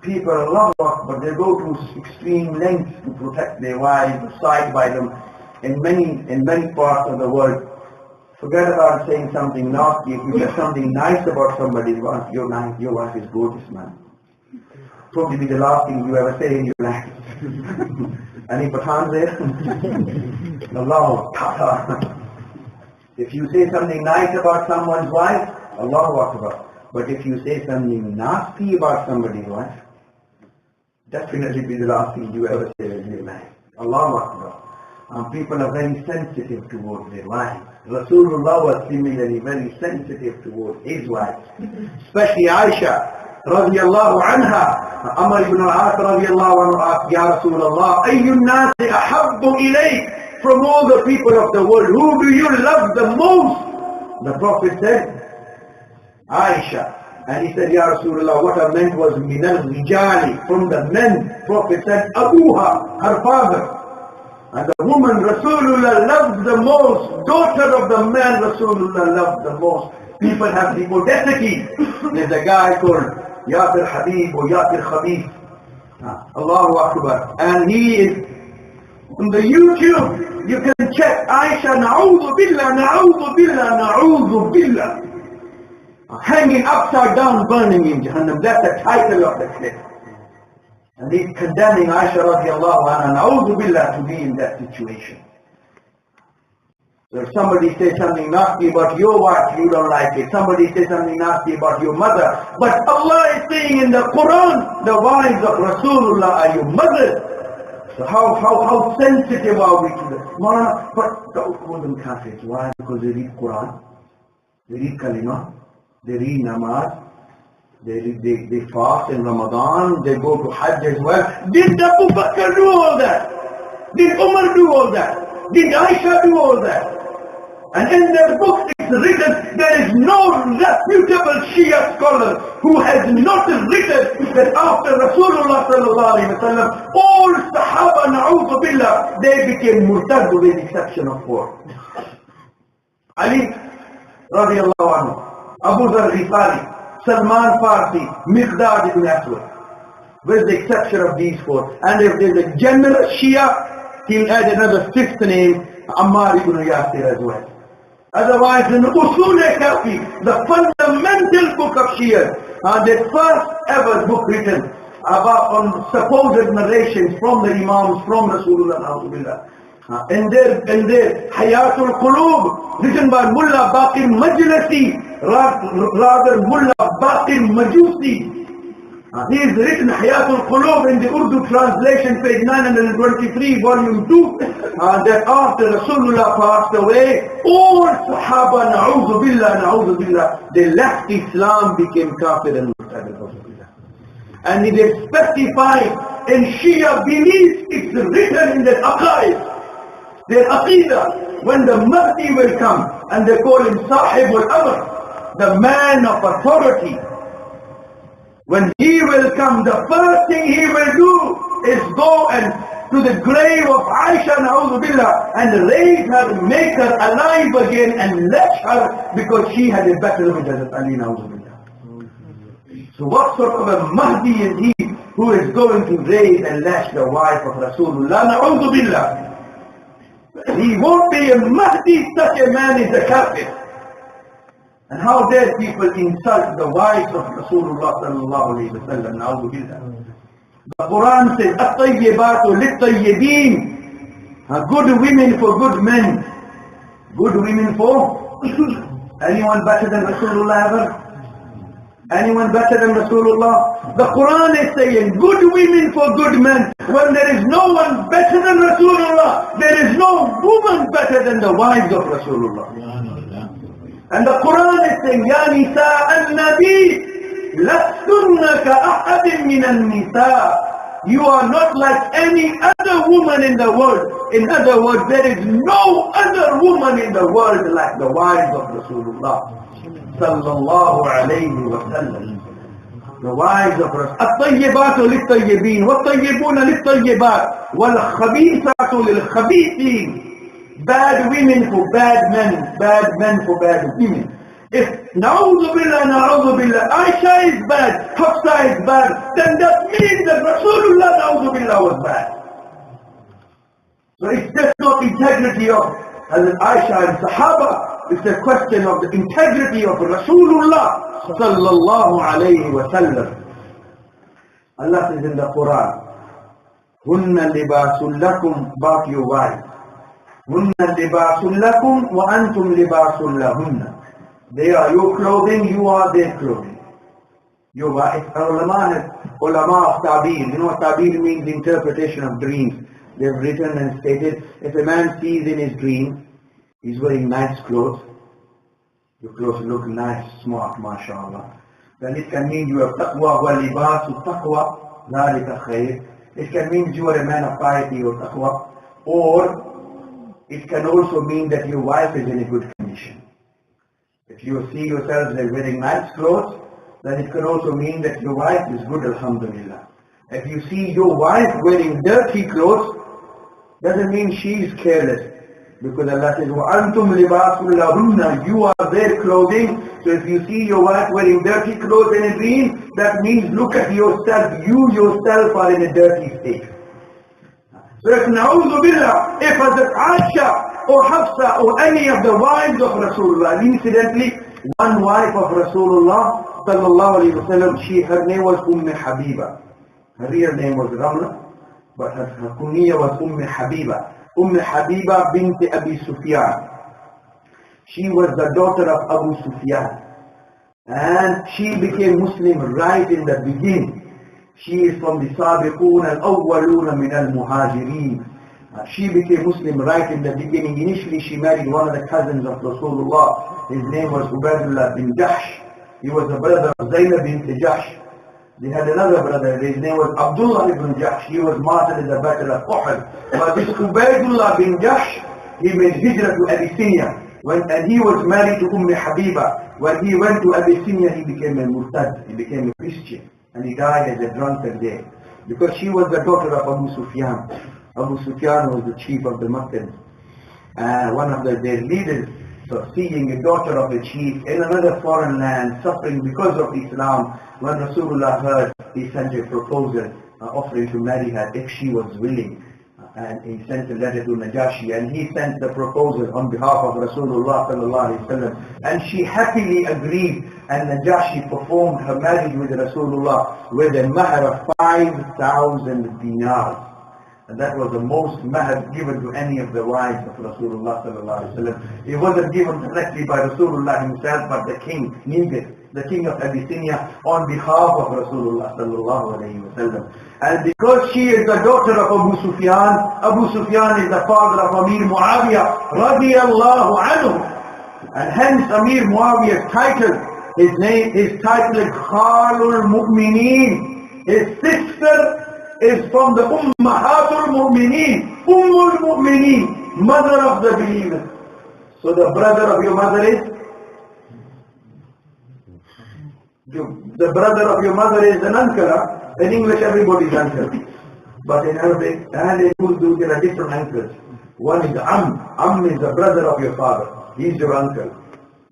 People are Allahu Akbar, they go to extreme lengths to protect their wives, to side by them. In many parts of the world, forget about saying something nasty. If you say something nice about somebody's wife, your wife is gorgeous, man. Probably be the last thing you ever say in your life. Any Pathans there? Allah, Tata. If you say something nice about someone's wife, Allahu Akbar. But if you say something nasty about somebody's wife, definitely be the last thing you ever say in your life. Allahu Akbar. People are very sensitive towards their wives. Rasulullah was similarly very sensitive towards his wife. Especially Aisha Radiallahu anha. Amr ibn al-As Radiallahu anhu asked, Ya Rasulullah, Ayyun nasi ahabbu ilayk? From all the people of the world, who do you love the most? The Prophet said, Aisha. And he said, Ya Rasulullah, what I meant was minal rijali, from the men. Prophet said, Abuha, her father. And the woman Rasulullah loved the most, daughter of the man Rasulullah loved the most. People have the audacity. There's a guy called Yasir Habib or Yasir Khabib. Allahu Akbar. And he is on the YouTube. You can check Aisha, na'udhu billah, na'udhu billah, na'udhu billah. Hanging upside down, burning in Jahannam. That's the title of the clip. And he's condemning Aisha radiallahu anha, na'udhu billah, to be in that situation. So if somebody says something nasty about your wife, you don't like it. Somebody says something nasty about your mother. But Allah is saying in the Quran, the wives of Rasulullah are your mothers. So how sensitive are we to this? But don't call them kafirs. Why? Because they read Quran, they read Kalima, they read Namaz, they fast in Ramadan, they go to Hajj as well. Did Abu Bakr do all that? Did Umar do all that? Did Aisha do all that? And in their books it's written, there is no reputable Shia scholar who has not written that after Rasulullah sallallahu alayhi wa sallam, all Sahaba, na'udhu billah, they became murtad with the exception of 4. Ali radiallahu anhu, Abu Dharr Ghifari, Salman Farsi, Miqdad ibn Aswad, with the exception of these 4. And if there is a generous Shia, he'll add another 5th name, Ammar ibn Yasir as well. Otherwise, in Usul Kafi, the fundamental book of Shia, the first ever book written about on supposed narrations from the Imams, from Rasulullah, in their Hayatul Qulub, written by Mullah Baqir Majlisi, rather Mullah Baqir Majusi. He is written Hayatul Qulub in the Urdu translation, page 923, volume 2, that after Rasulullah passed away, all Sahaba, na'udhu billah, they left Islam, became kafir and murtad. And it is specified in Shia belief, it's written in their aqaid, their aqidah, when the Mahdi will come, and they call him Sahib al-Amr, the man of authority. When he will come, the first thing he will do is go and to the grave of Aisha na'udhu billah and raise her, make her alive again and lash her because she had a battle with Hazrat Ali na'udhu billah. So what sort of a Mahdi is he who is going to raise and lash the wife of Rasulullah na'udhu billah? He won't be a Mahdi, such a man is a kafir. And how dare people insult the wives of Rasulullah sallallahu alayhi wa sallam, na'udhu billah. The Quran says, At-tayyibatu lit-tayyibin, good women for good men. Good women for? Anyone better than Rasulullah ever? Anyone better than Rasulullah? The Quran is saying, good women for good men. When there is no one better than Rasulullah, there is no woman better than the wives of Rasulullah. And the Quran is saying, Ya Nisa al-Nabi, lastunna ka-ahadin min al-Nisa. You are not like any other woman in the world. In other words, there is no other woman in the world like the wives of Rasulullah sallallahu alayhi wa sallam. The wives of Rasulullah. At-tayyibatu lit-tayyibin, wat-tayyibuna lit-tayyibat, wal-khabithatu lil-khabithin. Bad women for bad men for bad women. If na'udhu billah, Aisha is bad, Hafsa is bad, then that means that Rasulullah na'udhu billah was bad. So it's just not integrity of Aisha and Sahaba, it's a question of the integrity of Rasulullah sallallahu alayhi wa sallam. Allah says in the Quran, Hunna libasul lakum, about your wives. هُنَّ لِبَاسٌ لَكُمْ وَأَنْتُمْ لِبَاسٌ لَهُنَّ. They are your clothing, you are their clothing. Your wife, ulama of ta'bir. You know what ta'bir means? Interpretation of dreams. They've written and stated, if a man sees in his dream, he's wearing nice clothes, your clothes look nice, smart, mashallah, then it can mean you have taqwa wa libasu taqwa, dhalika khair. It can mean you are a man of piety or taqwa, or it can also mean that your wife is in a good condition. If you see yourselves as wearing nice clothes, then it can also mean that your wife is good, alhamdulillah. If you see your wife wearing dirty clothes, doesn't mean she is careless. Because Allah says, وَأَنْتُمْ لِبَاسٌ لَهُنَّ. You are their clothing. So if you see your wife wearing dirty clothes in a dream, that means look at yourself. You yourself are in a dirty state. So if na'udhu billah, if Hazrat Aisha or Hafsa or any of the wives of Rasulullah, incidentally, one wife of Rasulullah sallallahu alayhi wa sallam, her name was Habiba. Her real name was Ramla, but her kunya was Habiba. Habiba bint Abi Sufyan. She was the daughter of Abu Sufyan. And she became Muslim right in the beginning. She is from the Sabiqun al-Awwaluna min al-Muhajirin. She became Muslim right in the beginning. Initially she married one of the cousins of Rasulullah. His name was Ubaidullah bin Jahsh. He was the brother of Zaynab bint Jahsh. They had another brother, his name was Abdullah ibn Jahsh. He was martyred in the battle of Uhud. But this Ubaidullah bin Jahsh, he made hijrah to Abyssinia. And he was married to Habiba. When he went to Abyssinia, he became a murtad. He became a Christian. And he died as a drunkard there. Because she was the daughter of Abu Sufyan. Abu Sufyan was the chief of the Meccans. And one of their leaders. So seeing a daughter of a chief in another foreign land suffering because of Islam, when Rasulullah heard, he sent a proposal offering to marry her if she was willing. And he sent a letter to Najashi, and he sent the proposal on behalf of Rasulullah sallallahu alaihi wasallam. And she happily agreed, and Najashi performed her marriage with Rasulullah with a mahr of 5,000 dinars. And that was the most mahr given to any of the wives of Rasulullah sallallahu alaihi wasallam. It wasn't given directly by Rasulullah himself, but the king needed, the king of Abyssinia, on behalf of Rasulullah sallallahu alaihi wasallam. And because she is the daughter of Abu Sufyan is the father of Amir Muawiyah Radiallahu and hence Amir Muawiyah's title, his title is Khalul Mu'mineen. His sister is from the Ummahatul Mu'mineen, Ummul Mu'mineen, mother of the believers. So the brother of your mother is? The brother of your mother is an uncle. In English everybody's uncle. But in Arabic and in Urdu there are different uncles. One is Am is the brother of your father. He is your uncle.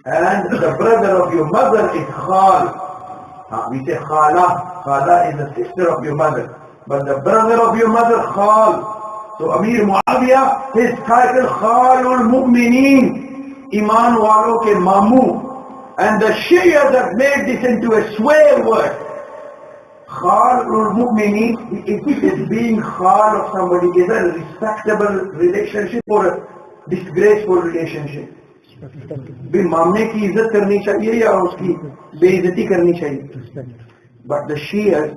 And the brother of your mother is Khal. We say Khala. Khala is the sister of your mother. But the brother of your mother, Khal. So Amir Muawiyah, his title Khalul Mu'mineen, Iman Walo ke Mamu. And the Shia that made this into a swear word. Khalul Mu'mineen, if it is being Khal of somebody, is a respectable relationship or a disgraceful relationship? भी मामने की इज्जत करनी चाहिए या उसकी बेइज्जती करनी चाहिए? But the Shias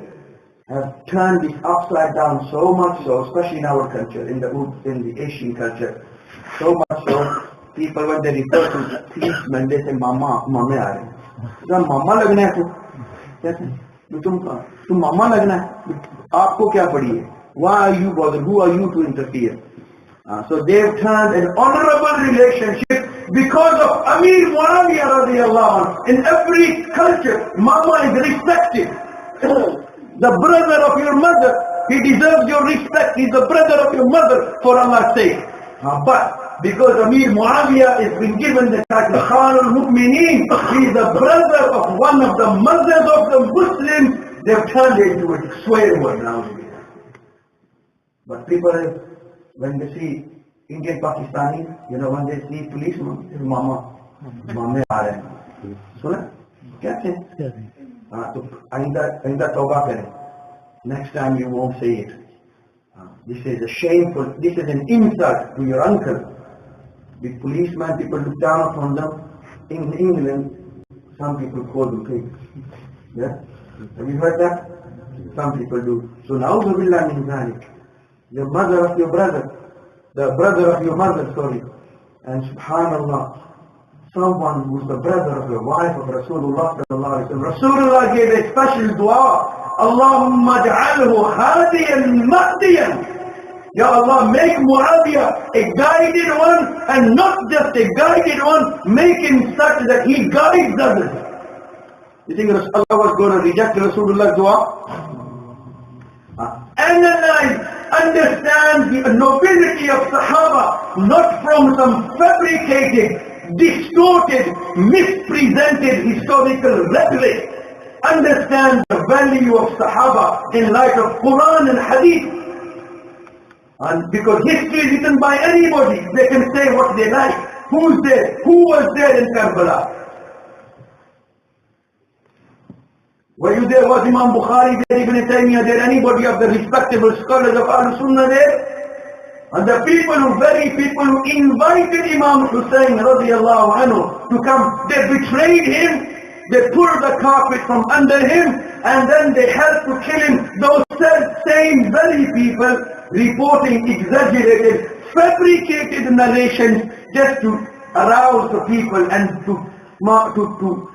have turned this upside down so much so, especially in our culture, in the Asian culture, so much so, people when they refer to policemen, they say, Mama, Mama aa rahe hain. Mama lagna hai tu? Kaise? तुम मामा लगना है, आपको क्या पड़ी है? Why are you bothered? Who are you to interfere? So they've turned an honorable relationship because of Amir Muawiyah Radiallahu anh. In every culture, Mama is respected. The brother of your mother, he deserves your respect. He's the brother of your mother, for Allah's sake. But because Amir Muawiyah has been given the title Khalul Mu'mineen, he is the brother of one of the mothers of the Muslims, they've turned it into a swear word now. But people, when they see Indian Pakistani, when they see policemen, they say, Mama aa rahe hain. Suna? Kya say? So, ainda tawbah kare. Next time you won't say it. This is a shameful, this is an insult to your uncle. The policeman, people look down upon them. In England, some people call them pigs. Yeah? Have you heard that? Some people do. So na'udhu billah min dhalik. The mother of your brother, the brother of your mother, sorry. And subhanallah, someone who's the brother of the wife of Rasulullah sallallahu alayhi wa sallam. Rasulullah gave a special dua. Allahumma ja'alhu hadiyan mahdiyan. Ya Allah, make Muawiyah a guided one, and not just a guided one, make him such that he guides others. You think Allah was going to reject Rasulullah's dua? Analyze, understand the nobility of Sahaba, not from some fabricated, distorted, mispresented historical rhetoric. Understand the value of Sahaba in light of Quran and Hadith. And because history is written by anybody, they can say what they like. Who's there? Who was there in Karbala? Were you there? Was Imam Bukhari there? Ibn Taymiyyah there? Anybody of the respectable scholars of Al-Sunnah there? And the people who invited Imam Hussain Radiallahu anhu to come, they betrayed him. They pulled the carpet from under him, and then they helped to kill him. Those same very people reporting exaggerated, fabricated narrations just to arouse the people and to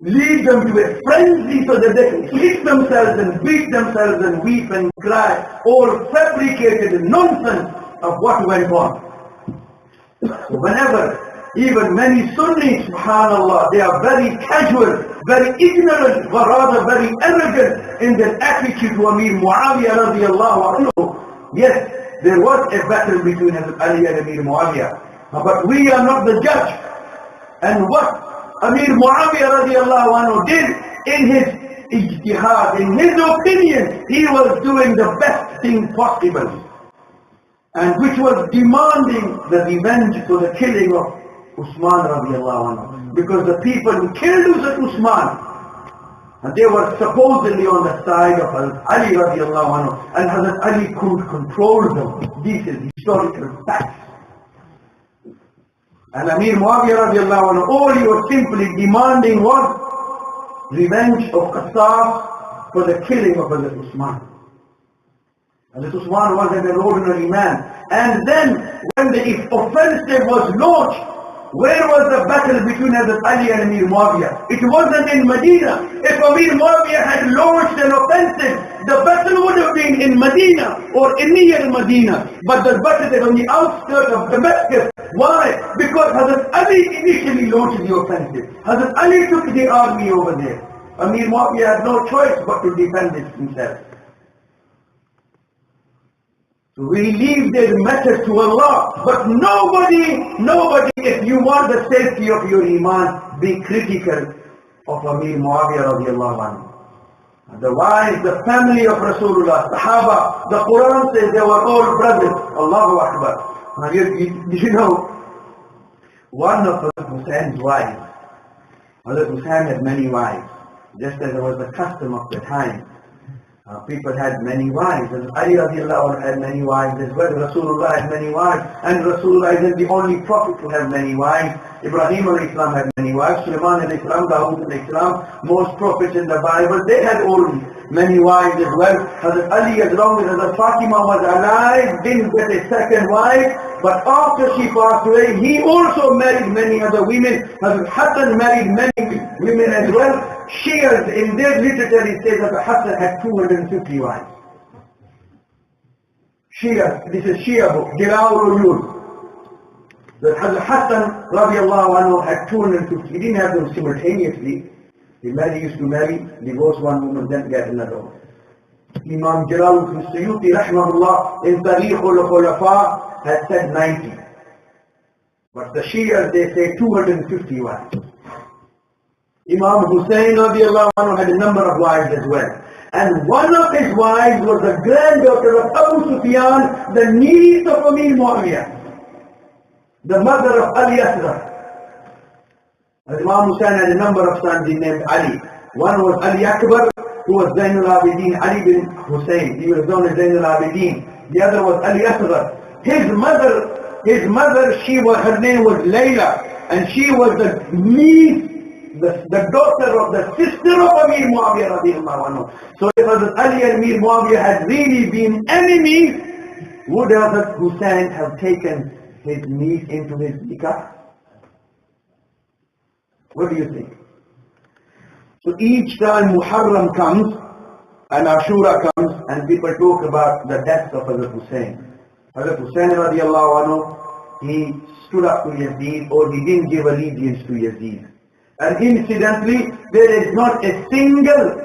lead them to a frenzy so that they can hit themselves and beat themselves and weep and cry. All fabricated nonsense of what went on. So whenever, even many Sunnis, subhanallah, they are very casual, very ignorant, but rather very arrogant in their attitude to Amir Muawiyah radiallahu anhu. Yes, there was a battle between Hazrat Ali and Amir Muawiyah, but we are not the judge. And what Amir Muawiyah radiallahu anhu did in his ijtihad, in his opinion, he was doing the best thing possible, and which was demanding the revenge for the killing of Usman radiallahu anhu. Because the people who killed Usman, and they were supposedly on the side of Ali radiallahu anhu, and Hazrat Ali couldn't control them. This is historical facts. And Amir Muawiyah radiallahu anhu, all he was simply demanding was revenge of Qasas for the killing of Hazrat Usman. Hazrat Usman was an ordinary man. And then when the offensive was launched, where was the battle between Hazrat Ali and Amir Muawiyah? It wasn't in Medina. If Amir Muawiyah had launched an offensive, the battle would have been in Medina or near Medina. But the battle is on the outskirts of Damascus. Why? Because Hazrat Ali initially launched the offensive. Hazrat Ali took the army over there. Amir Muawiyah had no choice but to defend himself. We leave their matter to Allah, but nobody, if you want the safety of your iman, be critical of Amir Muawiyah radiallahu anhu. The wives, the family of Rasulullah, Sahaba, the Quran says they were all brothers. Allahu Akbar. Now you know, one of Hazrat Hussein's wives, Hazrat Hussain had many wives, just as it was the custom of the time. People had many wives, and Ali radiallahu anhu had many wives as well. Rasulullah had many wives, and Rasulullah isn't the only prophet to have many wives. Ibrahim alayhi salam had many wives, Sulaiman alayhi salam, Dawood alayhi salam, most prophets in the Bible, they had all many wives as well. Hazrat Ali, as long as Hazrat Fatima was alive, didn't get a second wife, but after she passed away, he also married many other women. Hazrat Hassan married many women as well. Shias, in their literature, it says that Hassan had 250 wives. Shia, this is Shia book, Dilawul Uyun. That Hazrat Hassan radiallahu anhu had 250. He didn't have them simultaneously. He used to marry, divorce one woman, then get another one. Imam Jalaluddin Suyuti rahmahullah in Tariq al-Khulafa had said 90. But the Shias, they say 250 wives. Imam Hussain radiallahu anhu had a number of wives as well. And one of his wives was the granddaughter of Abu Sufyan, the niece of Amir Muawiyah, the mother of Ali Asghar. Imam Hussain had a number of sons he named Ali. One was Ali Akbar, who was Zainul Abidin, Ali bin Hussain. He was known as Zainul Abidin. The other was Ali Asghar. His mother his mother, her name was Layla, and she was the niece, the daughter of the sister of Amir Muawiyah Radiallahu anhu. So if Hazrat Ali and Amir Muawiyah had really been enemies, would Hazrat Hussain have taken his niece into his nikah? What do you think? So each time Muharram comes and Ashura comes and people talk about the death of Hazrat Hussain. Hazrat Hussain Radiallahu anhu, he stood up to Yazid, or he didn't give allegiance to Yazid. And incidentally, there is not a single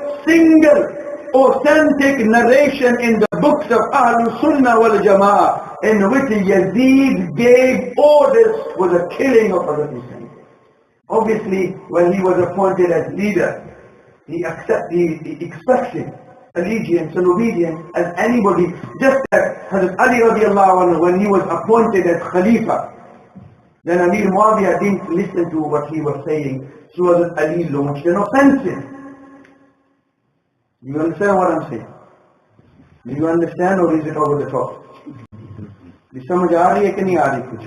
authentic narration in the books of Ahlul Sunnah wal Jama'ah in which Yazid gave orders for the killing of Hazrat Hussain. Obviously, when he was appointed as leader, he expected allegiance and obedience as anybody, just as Hazrat Ali Radiallahu anhu, when he was appointed as Khalifa, then Amir Muawiyah didn't listen to what he was saying, so Hazrat Ali launched an offensive. Do you understand what I'm saying? Do you understand, or is it over the top? समझ आ रही है कि नहीं आ रही कुछ?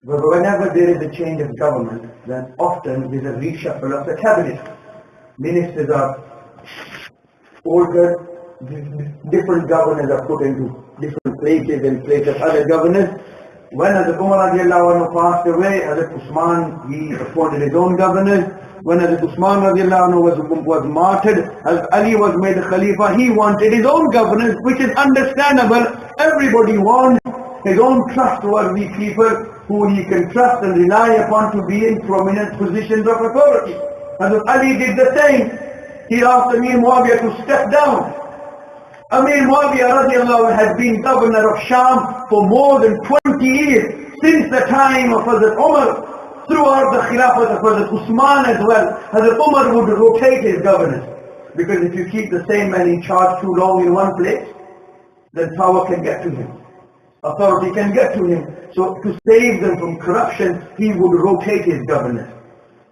Whenever there is a change of government, then often there is a reshuffle of the cabinet. Ministers are altered, different governors are put into different places in place of other governors. When Hazrat Umar Radiallahu anhu passed away, Hazrat Usman, he appointed his own governors. When Hazrat Usman Radiallahu anhu was martyred, Hazrat Ali was made a Khalifa, he wanted his own governors, which is understandable. Everybody wants his own trustworthy people who he can trust and rely upon to be in prominent positions of authority. Hazrat Ali did the same. He asked Amir Muawiyah to step down. Amir Muawiyah Radiallahu had been governor of Sham for more than 20 years, since the time of Hazrat Umar, throughout the Khilafat of Hazrat Usman as well. Hazrat Umar would rotate his governors, because if you keep the same man in charge too long in one place, then power can get to him. Authority can get to him. So to save them from corruption, he would rotate his governors.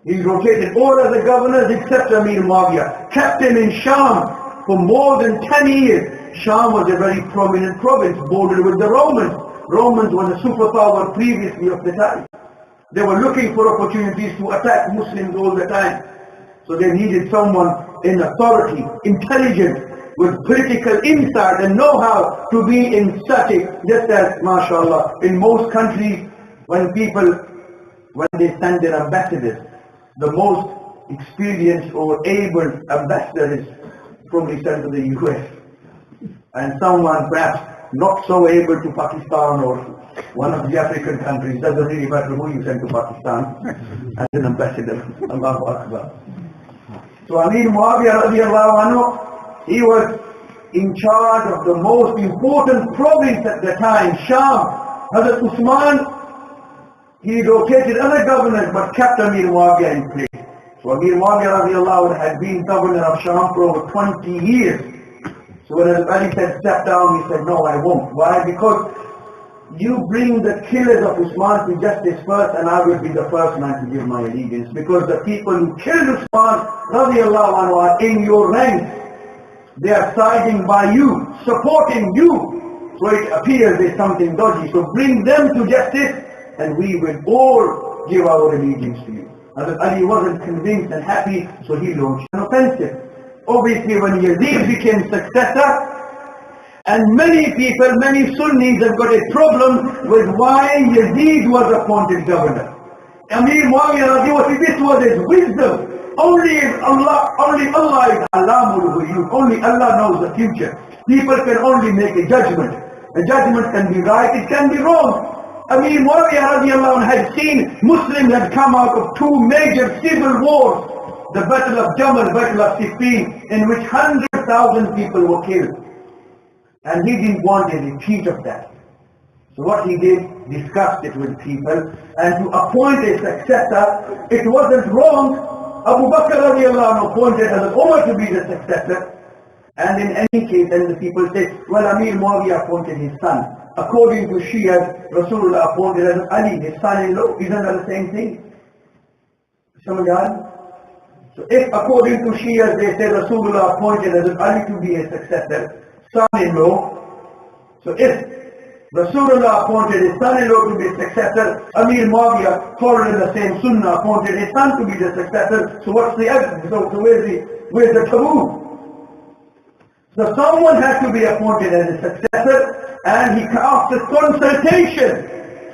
He rotated all of the governors except Amir Muawiyah, kept him in Sham for more than 10 years. Sham was a very prominent province, bordered with the Romans. Romans was a superpower previously of the time. They were looking for opportunities to attack Muslims all the time. So they needed someone in authority, intelligent, with political insight and know-how to be in static, just as, mashallah, in most countries, when they send their ambassadors, the most experienced or able ambassador is probably sent to the US. And someone perhaps not so able to Pakistan or one of the African countries, doesn't really matter who you send to Pakistan as an ambassador. Allahu Akbar. So Amir Muawiyah Radiallahu anhu, he was in charge of the most important province at the time, Sham. Hazrat Usman, he rotated other governors but kept Amir Muawiyah in place. So Amir Muawiyah Radiallahu anhu had been governor of Sham for over 20 years. So when Ali said step down, he said no, I won't. Why? Because you bring the killers of Usman to justice first, and I will be the first man to give my allegiance, because the people who killed Usman Radiallahu anhu are in your ranks. They are siding by you, supporting you. So it appears there's something dodgy. So bring them to justice and we will all give our allegiance to you. Hazrat Ali wasn't convinced and happy, so he launched an offensive. Obviously when Yazid became successor, and many people, many Sunnis have got a problem with why Yazid was appointed governor. Amir Muawiyah, this was his wisdom. Only Allah is Alamul Ghuyub. Only Allah knows the future. People can only make a judgment. A judgment can be right, it can be wrong. Amir Muawiyah Radiallahu anh had seen Muslims had come out of two major civil wars. The Battle of Jamal, Battle of Siffin, in which 100,000 people were killed. And he didn't want a repeat of that. So what he did, discussed it with people, and to appoint a successor, it wasn't wrong. Abu Bakr Radiallahu anh appointed Hazrat Umar to be the successor. And in any case, then the people say, well, Amir Muawiyah appointed his son. According to Shia, Rasulullah appointed Hazrat Ali, his son-in-law. Isn't that the same thing? So if according to Shia, they say Rasulullah appointed Hazrat Ali to be a successor, son-in-law, so if Rasulullah appointed his son-in-law to be successor. Amir Muawiyah, following the same sunnah, appointed his son to be the successor. So what's the evidence? So where's the taboo? So someone had to be appointed as a successor, and after consultation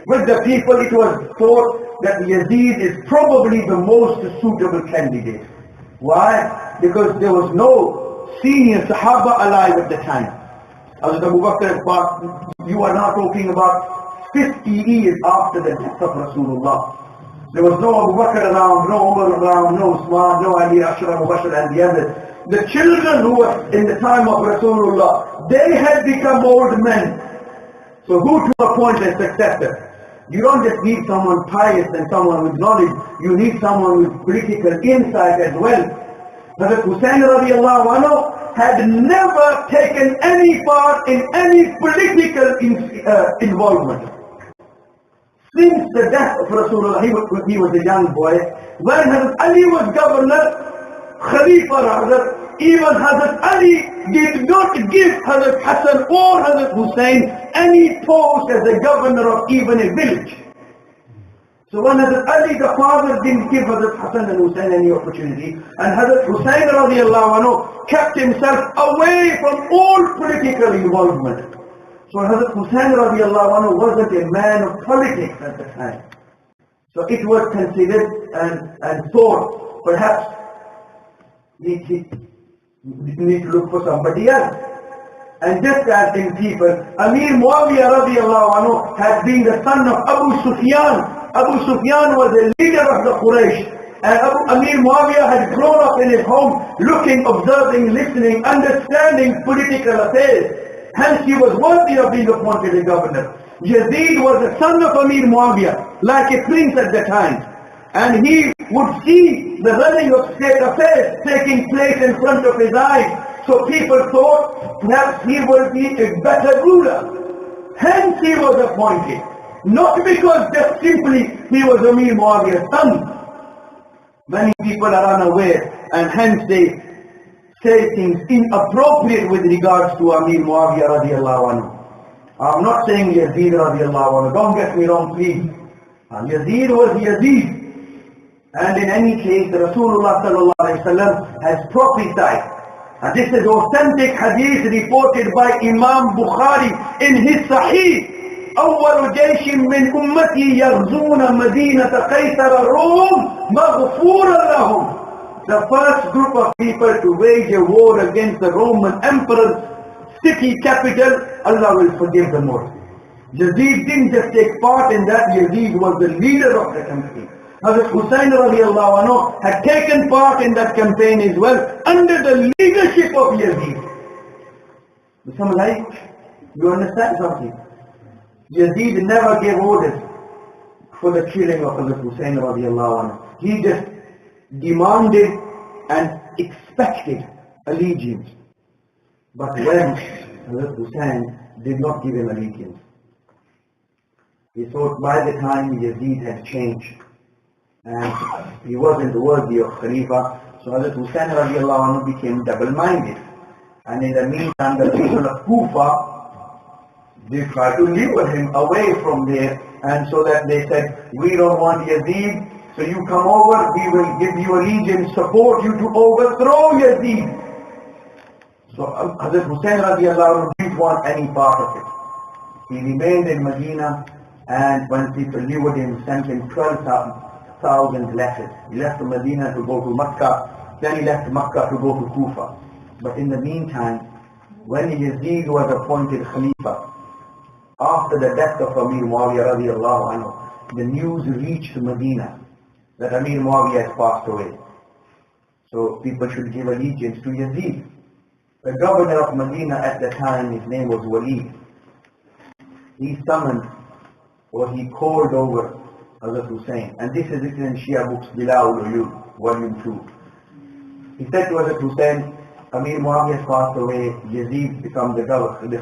with the people, it was thought that Yazid is probably the most suitable candidate. Why? Because there was no senior Sahaba alive at the time. Hazrat Abu Bakr, you are now talking about 50 years after the death of Rasulullah. There was no Abu Bakr around, no Umar around, no Usman, no Ali, Ashra, Mubashir and the others. The children who were in the time of Rasulullah, they had become old men. So who to appoint as successor? You don't just need someone pious and someone with knowledge, you need someone with political insight as well. Hazrat Hussain Radiallahu anhu had never taken any part in any political involvement. Since the death of Rasulullah, he was a young boy. When Hazrat Ali was governor, Khalifa rather, even Hazrat Ali did not give Hazrat Hassan or Hazrat Hussain any post as a governor of even a village. So when Hazrat Ali, the father, didn't give Hazrat Hassan and Hussain any opportunity, and Hazrat Hussain Radiallahu anhu kept himself away from all political involvement. So Hazrat Hussain Radiallahu anhu wasn't a man of politics at the time. So it was considered and thought perhaps we need to look for somebody else. And just as in people, Amir Muawiyah Radiallahu anhu had been the son of Abu Sufyan. Abu Sufyan was a leader of the Quraysh. And Amir Muawiyah had grown up in his home, looking, observing, listening, understanding political affairs. Hence he was worthy of being appointed a governor. Yazid was the son of Amir Muawiyah, like a prince at the time. And he would see the running of state affairs taking place in front of his eyes. So people thought perhaps he will be a better ruler. Hence he was appointed. Not because just simply he was Amir Muawiyah's son. Many people are unaware and hence they say things inappropriate with regards to Amir Muawiyah Radiallahu anhu. I'm not saying Yazid Radiallahu anhu. Don't get me wrong, please. Yazid was Yazid. And in any case, the Rasulullah sallallahu alayhi wa sallam has prophesied. And this is authentic hadith reported by Imam Bukhari in his Sahih. أول جيش من أمتي يغزون مدينة قيصر الروم مغفورا لهم. The first group of people to wage a war against the Roman Emperor's city capital, Allah will forgive them all. Yazid didn't just take part in that, Yazid was the leader of the campaign. Hazrat Hussain Radiallahu anhu had taken part in that campaign as well, under the leadership of Yazid. Some like, you understand something? Yazid never gave orders for the killing of Hazrat Hussain Radiallahu anhu. He just demanded and expected allegiance. But when Hazrat Hussain did not give him allegiance, he thought by the time Yazid had changed and he wasn't worthy of Khalifa, so Hazrat Hussain Radiallahu anhu became double-minded. And in the meantime, the people of Kufa, they tried to lure him away from there, and so that they said, we don't want Yazid, so you come over, we will give you allegiance, support you to overthrow Yazid. So Hazrat Hussain Radiallahu anhu didn't want any part of it. He remained in Medina, and when people lured him, sent him 12,000 letters. He left Medina to go to Makkah, then he left Makkah to go to Kufa. But in the meantime, when Yazid was appointed Khalifa, after the death of Amir Muawiyah Radiallahu anhu, the news reached Medina that Amir Muawiyah has passed away. So people should give allegiance to Yazid. The governor of Medina at the time, his name was Walid. He summoned, or he called over Hazrat Hussain. And this is written in Shia books, Dila'ul Uyun, volume 2. He said to Hazrat Hussain, Amir Muawiyah has passed away, Yazid becomes the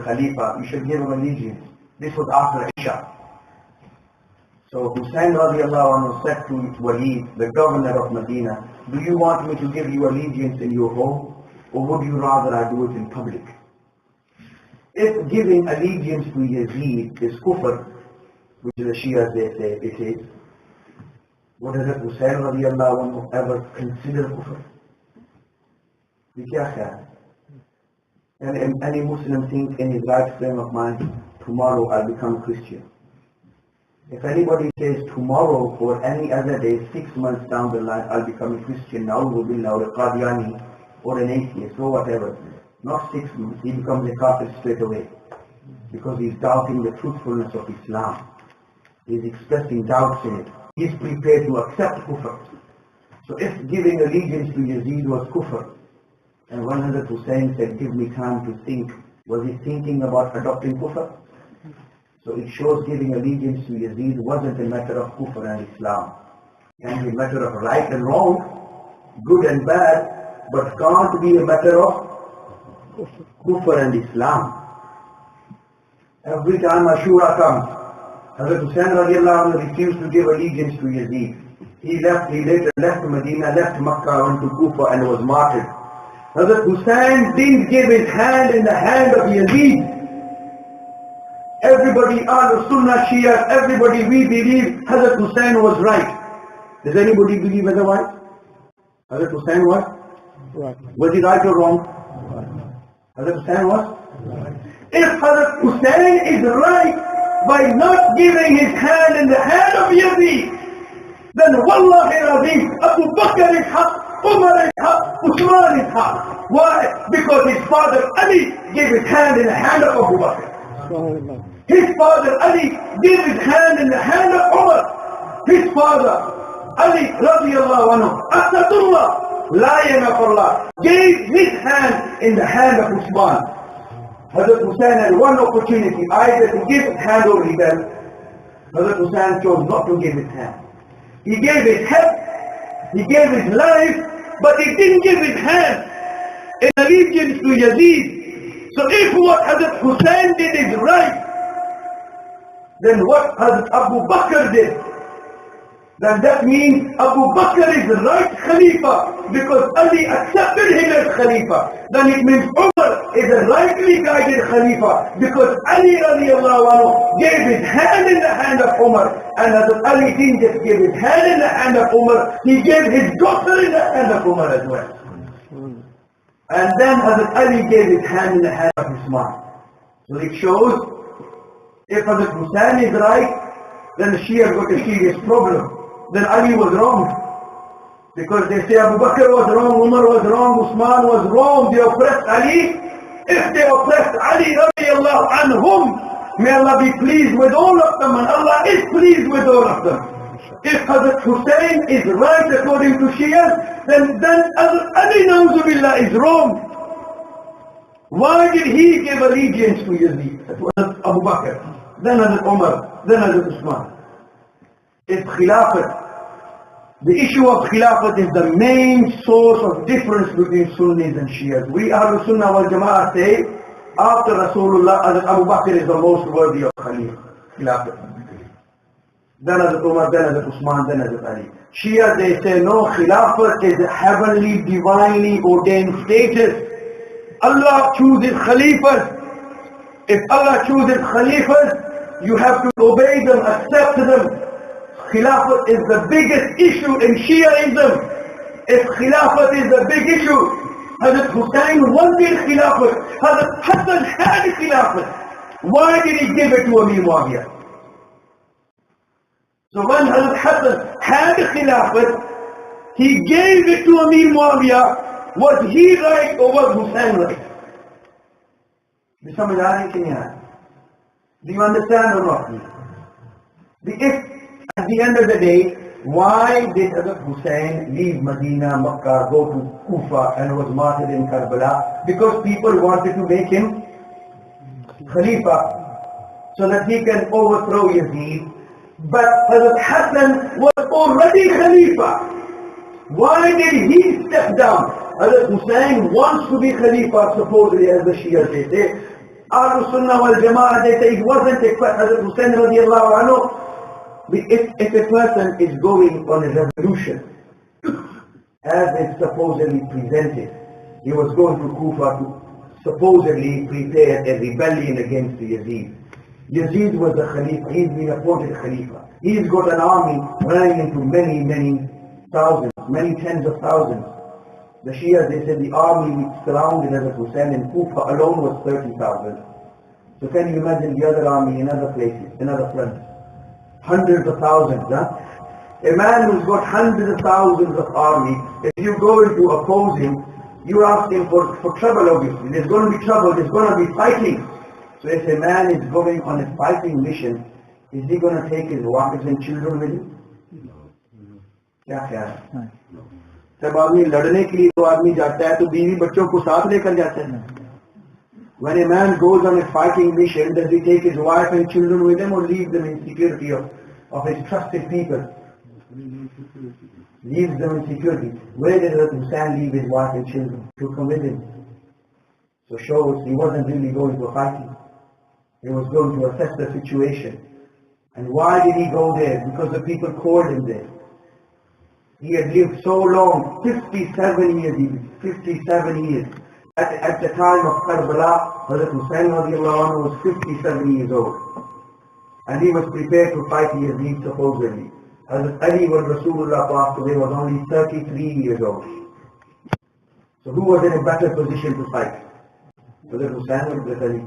Khalifa, you should give him allegiance. This was after Isha. So Hussain Radiallahu anhu said to Walid, the governor of Medina, do you want me to give you allegiance in your home, or would you rather I do it in public? if giving allegiance to Yazid is kufr, which the Shias they say it is, would Hazrat Hussain Radiallahu ever consider kufr? And any Muslim think in his right frame of mind, tomorrow I'll become a Christian. If anybody says tomorrow or any other day, 6 months down the line, I'll become a Christian, now will be now a Qadiani or an atheist or whatever, not 6 months, he becomes a kafir straight away. Because he's doubting the truthfulness of Islam. He's expressing doubts in it. He's prepared to accept kufr. So if giving allegiance to Yazid was kufr, and when Hazrat Hussain said, give me time to think, was he thinking about adopting kufr? So it shows giving allegiance to Yazid wasn't a matter of kufr and Islam. It can be a matter of right and wrong, good and bad, but can't be a matter of kufr and Islam. Every time Ashura comes, Hazrat Hussain Radiallahu refused to give allegiance to Yazid. He later left Medina, left Makkah, went to Kufa and was martyred. Hazrat Hussain didn't give his hand in the hand of Yazid. Everybody, Ahlul Sunnah, Shia, everybody, we believe Hazrat Hussain was right. Does anybody believe otherwise? Hazrat Hussain was? Right. Was he right or wrong? Right. Hazrat Hussain was? Right. If Hazrat Hussain is right by not giving his hand in the hand of Yazid, then Wallahi Azim, Abu Bakr is haq, Umar is haq, Usman is haq. Why? Because his father Ali gave his hand in the hand of Abu Bakr. His father Ali gave his hand in the hand of Umar. His father Ali Radiallahu anhu, Asadullah, Lion of Allah, gave his hand in the hand of Usman. Hazrat Hussain had one opportunity, either to give his hand or rebel. Hazrat Hussain chose not to give his hand. He gave his head, he gave his life, but he didn't give his hand in allegiance to Yazid. So if what Hazrat Hussain did is right, then what Hazrat Abu Bakr did, then that means Abu Bakr is the right Khalifa because Ali accepted him as Khalifa. Then it means Umar is a rightly guided Khalifa because Ali Radiallahu anhu gave his hand in the hand of Umar. And Hazrat Ali didn't just give his hand in the hand of Umar, he gave his daughter in the hand of Umar as well. And then Hazrat Ali gave his hand in the hand of Usman. So it shows, if Hazrat Hussain is right, then the Shia got a serious problem. Then Ali was wrong. Because they say Abu Bakr was wrong, Umar was wrong, Usman was wrong, they oppressed Ali. If they oppressed Ali Radiallahu anhum, may Allah be pleased with all of them, and Allah is pleased with all of them. If Hazrat Hussain is right according to Shia, then Hazrat Ali Nauzubillah is wrong. Why did he give allegiance to Yazid? That was Abu Bakr, then Hazrat Umar, then Hazrat Usman. If Khilafat, the issue of Khilafat is the main source of difference between Sunnis and Shias. We Ahlul Sunnah wal Jama'ah say, after Rasulullah, Hazrat Abu Bakr is the most worthy of Khilafat. Then Hazrat Umar, then Hazrat Usman, then Hazrat Ali. Shia, they say, no, Khilafat is a heavenly, divinely ordained status. Allah chooses Khalifas. If Allah chooses Khalifas, you have to obey them, accept them. Khilafat is the biggest issue in Shiaism. If Khilafat is the big issue, Hazrat Hussain wanted Khilafat. Hazrat Hassan had Khilafat. Why did he give it to Amir Muawiyah? So when Hazrat Hassan had Khilafat, he gave it to Amir Muawiyah. Was he right or was Hussain right? Do you understand or not? At the end of the day, why did Hazrat Hussain leave Medina, Makkah, go to Kufa and was martyred in Karbala? Because people wanted to make him Khalifa so that he can overthrow Yazid. But Hazrat Hassan was already Khalifa. Why did he step down? Hazrat Hussain wants to be Khalifa, supposedly, as the Shia say. Ahlul Sunnah wal Jama'ah, they say it wasn't a Hazrat Hussain Radiallahu anhu. If a person is going on a revolution, as is supposedly presented, he was going to Kufa to supposedly prepared a rebellion against the Yazid. Yazid was the Khalifa, he's been appointed Khalifa. He's got an army running into many thousands, many tens of thousands. The Shias, they said the army which surrounded Hazrat Hussain in Kufa alone was 30,000. So can you imagine the other army in other places, in other fronts? Hundreds of thousands, huh? A man who's got hundreds of thousands of army, if you go in to oppose him, you ask him for trouble obviously. There's going to be trouble, there's going to be fighting. So if a man is going on a fighting mission, is he going to take his wives and children with him? क्या ख्याल है? जब आदमी लड़ने के लिए तो आदमी जाता है तो बीवी बच्चों को साथ लेकर जाता है. When a man goes on a fighting mission, does he take his wife and children with him or leave them in security of his trusted people? Leaves them in security. Where did Hussain leave his wife and children? To come with him. So shows he wasn't really going to a fighting. He was going to assess the situation. And why did he go there? Because the people called him there. He had lived so long, 57 years, 57 years. At the time of Karbala, Hussain Radiallahu was 57 years old. And he was prepared to fight Yazid supposedly. Hazrat Ali, when Rasulullah passed away, was only 33 years old. So who was in a better position to fight? Hazrat Hussain or Hazrat Ali?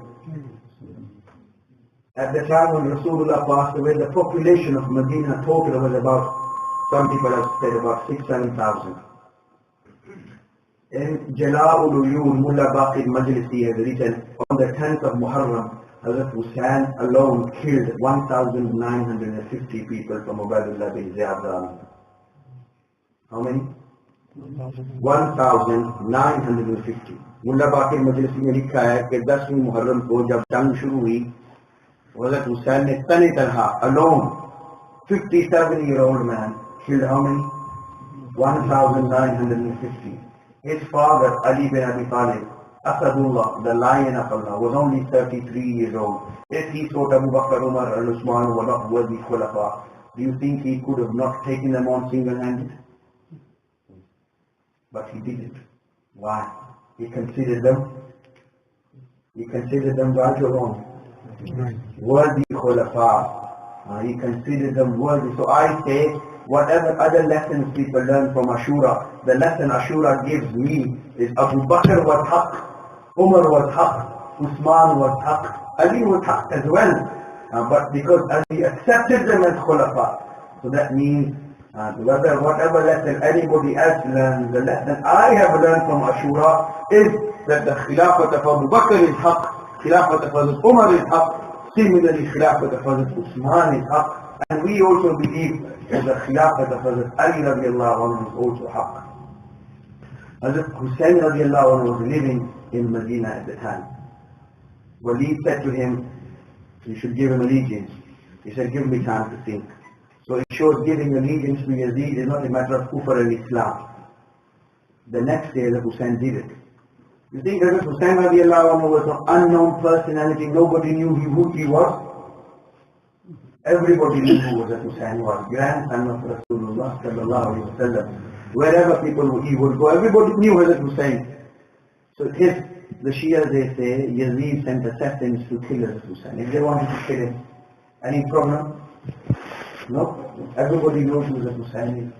At the time when Rasulullah passed away, the population of Medina total was about, some people have said about 6,000-7,000. In Jala'ul Uyun, Mullah Baqir Majlisi has written, on the 10th of Muharram, Hazrat Hussain alone killed 1,950 people from Ubaidullah bin Ziyad's army. How many? 1,950. Mullah Baqir Majlisi ने लिखा है कि 10वीं मुहर्रम को जब जंग शुरू हुई, Hazrat Hussain ने तने तरह alone 57-year-old man killed how many? 1,950. His father Ali bin Abi Talib, Asadullah, the lion of Allah, was only 33 years old. If he thought Abu Bakr, Umar and Usman were not worthy Khulafa, do you think he could have not taken them on single-handed? But he did it. Why? He considered them right or wrong? Worthy Khulafa. He considered them worthy. So I say, whatever other lessons people learn from Ashura, the lesson Ashura gives me is Abu Bakr was haq, Umar was haq, Usman was haq, Ali was haq as well. But because Ali accepted them as Khulafa, so that means whatever lesson anybody else learns, the lesson I have learned from Ashura is that the Khilafat of Abu Bakr is haq, Khilafat of Hazrat Umar is haq, similarly Khilafat of Hazrat Usman is haq, and we also believe that the Khilafat of Hazrat Ali Radiallahu is also haq. Hazrat Hussain Radiallahu was living in Medina at the time. Walid said to him, you should give him allegiance. He said, give me time to think. So it shows giving allegiance to Yazid is not a matter of kufr and Islam. The next day Hazrat Hussain did it. You think Hazrat Hussain Radiallahu was an unknown personality, nobody knew who he was? Everybody knew who Hazrat Hussain was, grandson of Rasulullah sallallahu alayhi wa sallam. Wherever he would go, everybody knew Hazrat Hussain. So the Shia, they say, Yazid sent assassins to kill Hazrat Hussain. If they wanted to kill him, any problem? No. Everybody knows who Hazrat Hussain is.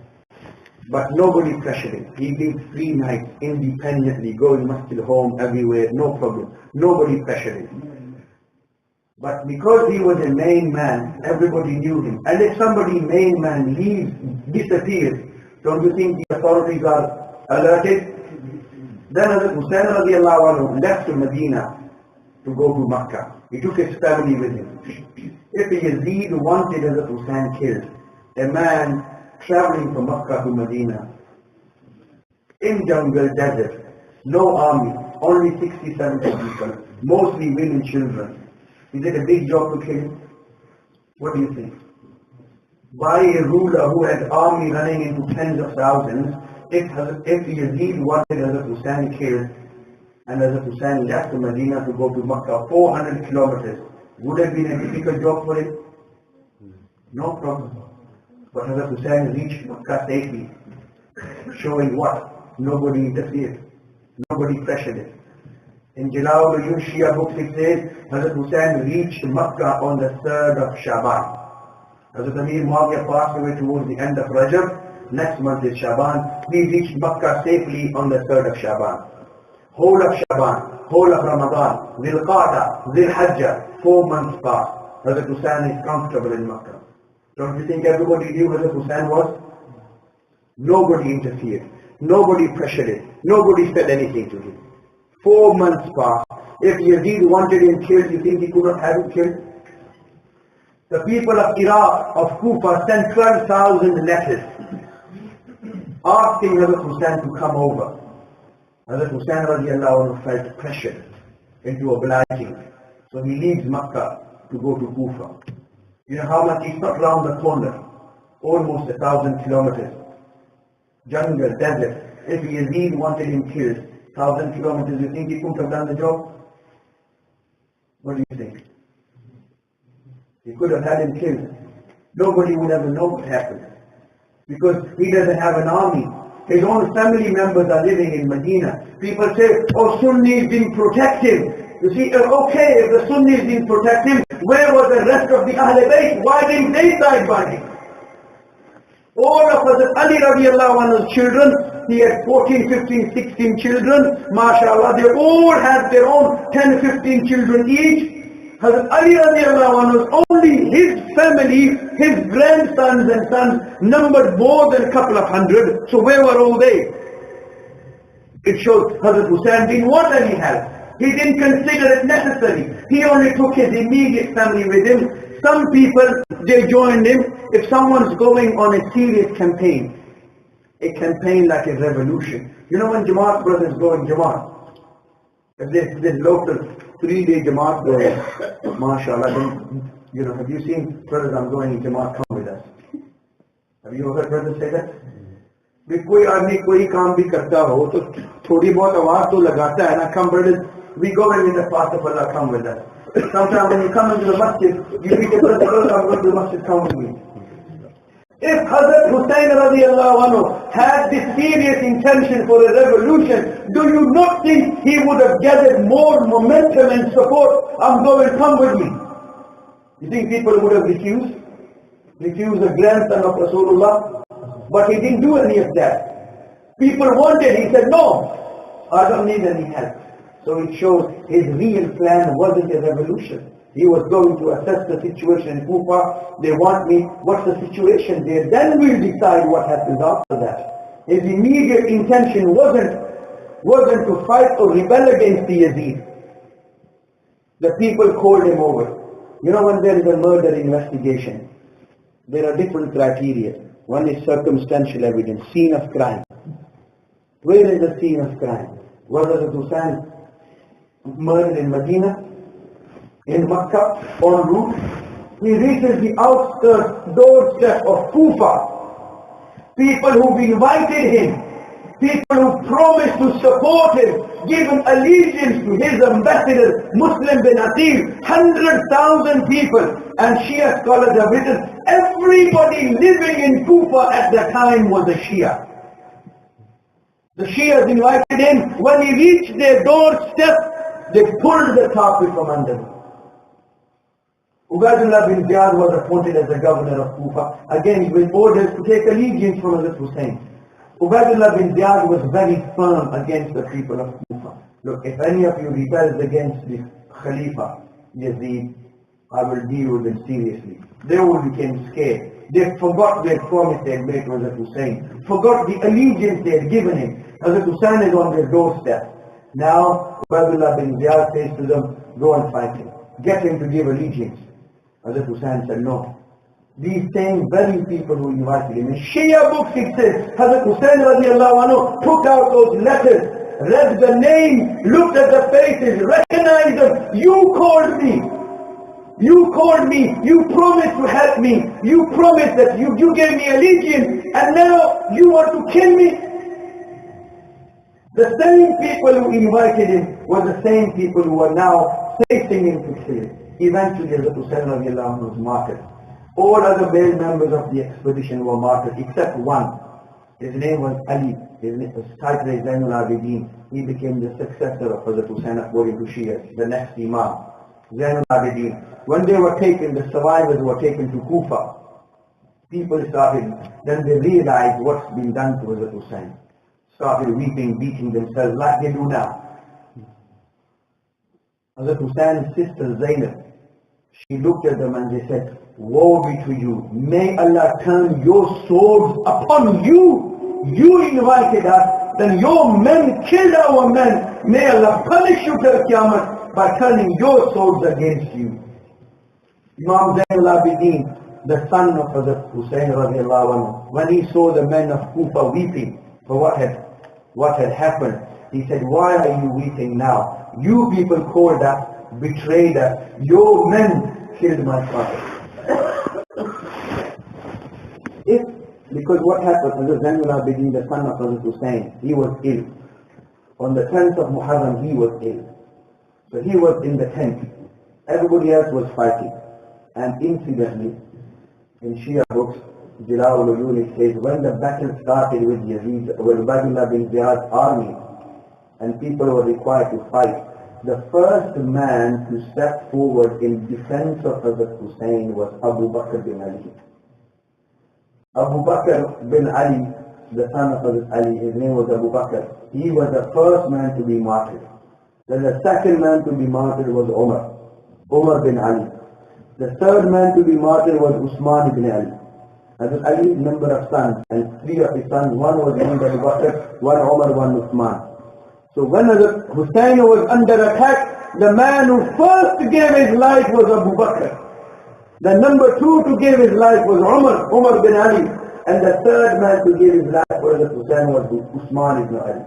But nobody pressured him. He lived 3 nights independently, going masjid home, everywhere, no problem. Nobody pressured him. But because he was a main man, everybody knew him. And if somebody main man leaves, disappears, don't you think the authorities are alerted? Then Hazrat Hussain Radiallahu left to Medina to go to Makkah. He took his family with him. If Yazid wanted Hazrat Hussain killed, a man traveling from Makkah to Medina, in jungle, desert, no army, only 60-70 people, mostly women, children. Is it a big job to kill him? What do you think? By a ruler who had army running into tens of thousands, if Yazid wanted Hazrat Hussain killed, and Hazrat Hussain left to Medina to go to Makkah, 400 kilometers, would it have been a difficult job for him? No problem. But Hazrat Hussain reached Makkah safely, showing what? Nobody interfered. Nobody pressured him. In Jalal Shia book it says, Hazrat Hussain reached Makkah on the 3rd of Shaban. Hazrat Amir Muawiyah passed away towards the end of Rajab. Next month is Shaban. We reached Makkah safely on the 3rd of Shaban. Whole of Shaban, whole of Ramadan, Dhul Qa'dah, Dhul Hajjah, 4 months passed. Hazrat Hussain is comfortable in Makkah. Don't you think everybody knew Hazrat Hussain was? Nobody interfered. Nobody pressured him. Nobody said anything to him. 4 months passed. If Yazid wanted him killed, you think he could not have him killed? The people of Iraq, of Kufa, sent 12,000 letters asking Hazrat Hussain to come over. Hazrat Hussain Radiallahu felt pressured into obliging. So he leaves Makkah to go to Kufa. You know how much? It's not round the corner. Almost 1,000 kilometers. Jungle, desert. If Yazid wanted him killed, 1,000 kilometers, you think he couldn't have done the job? What do you think? He could have had him killed. Nobody would ever know what happened. Because he doesn't have an army. His own family members are living in Medina. People say, oh, Sunnis didn't protect him. You see, okay, if the Sunnis didn't protect him, where was the rest of the Ahl Bayt? Why didn't they side by him? All of Hazrat Ali Radiallahu'anh's children, he had 14, 15, 16 children. MashaAllah, they all had their own 10, 15 children each. Hazrat Ali Radiallahu'anh's only his family, his grandsons and sons numbered more than a couple of hundred. So where were all they? It shows Hazrat Hussain didn't want any help. He didn't consider it necessary. He only took his immediate family with him. Some people, they joined him. If someone's going on a serious campaign like a revolution. You know when Jamaat brothers go in Jamaat? If there's local 3-day Jamaat going, MashaAllah, then, you know, have you seen, brothers, I'm going in Jamaat, come with us. Have you heard brothers say that? If कोई आदमी कोई काम भी करता हो तो थोड़ी बहुत आवाज तो लगाता है ना. Come brothers, we go in the path of Allah, come with us. Sometimes when you come into the masjid, you meet a brother, I'm going to the masjid, come with me. If Hazrat Hussain Radiallahu anhu had this serious intention for a revolution, do you not think he would have gathered more momentum and support? I'm going, come with me. You think people would have refused? Refused the grandson of Rasulullah? But he didn't do any of that. People wanted, he said, no, I don't need any help. So it shows his real plan wasn't a revolution. He was going to assess the situation in Kufa. They want me, what's the situation there? Then we'll decide what happens after that. His immediate intention wasn't to fight or rebel against the Yazid. The people called him over. You know, when there is a murder investigation, there are different criteria. One is circumstantial evidence, scene of crime. Where is the scene of crime? Was Hazrat Hussain murdered in Medina, in Makkah, en route? He reaches the outskirts, doorstep of Kufa. People who've invited him, people who promised to support him, given allegiance to his ambassador, Muslim bin Aqil, 100,000 people. And Shia scholars have written, everybody living in Kufa at that time was a Shia. The Shias invited him. When he reached their doorstep, they pulled the carpet from under him. Ubaidullah bin Ziyad was appointed as the governor of Kufa, again with orders to take allegiance from Hazrat Hussain. Ubaidullah bin Ziyad was very firm against the people of Kufa. Look, if any of you rebels against the Khalifa, Yazid, I will deal with them seriously. They all became scared. They forgot their promise they had made to Hazrat Hussain, forgot the allegiance they had given him. Hazrat Hussain is on their doorstep. Now, Ubaidullah bin Ziyad says to them, go and fight him. Get him to give allegiance. Hazrat Hussain said, no. These same very people who invited him. In Shia books it says, Hazrat Hussain Radiallahu anhu took out those letters, read the names, looked at the faces, recognized them. You called me. You called me. You promised to help me. You promised that you gave me allegiance. And now you want to kill me. The same people who invited him were the same people who are now facing him to kill him. Eventually, Hazrat Hussain Radiallahu was martyred. All other male members of the expedition were martyred except one. His name was Ali. His title is Zainul Abidin. He became the successor of Hazrat Hussain according to Shia, the next Imam. Zainul Abidin. When they were taken, the survivors were taken to Kufa. People started, then they realized what's been done to Hazrat Hussain. Started weeping, beating themselves like they do now. Hazrat Hussein's sister Zainab, she looked at them and they said, woe be to you. May Allah turn your swords upon you. You invited us, then your men killed our men. May Allah punish you till Qiyamah by turning your swords against you. Imam Zainul Abidin, the son of Hazrat Hussain Radiallahu, when he saw the men of Kufa weeping for what had happened, he said, why are you weeping now? You people called us, betrayed us. Your men killed my father. Because what happened, Hazrat Zainul Abidin, the son of Hazrat Hussain, he was ill. On the 10th of Muharram, he was ill. So he was in the tent. Everybody else was fighting. And incidentally, in Shia books, Jalal al-Ulul says, when the battle started with Yazid, with Ubaydullah bin Ziyad's army, and people were required to fight, the first man to step forward in defense of Hazrat Hussain was Abu Bakr bin Ali. Abu Bakr bin Ali, the son of Hazrat Ali, his name was Abu Bakr. He was the first man to be martyred. Then the second man to be martyred was Umar bin Ali. The third man to be martyred was Usman ibn Ali. Hazrat Ali's number of sons, and three of his sons, one was named Abu Bakr, one Umar, one Usman. So when Hazrat Hussain was under attack, the man who first gave his life was Abu Bakr. The number two to give his life was Umar bin Ali. And the third man to give his life for Hazrat Hussain was Usman ibn Ali.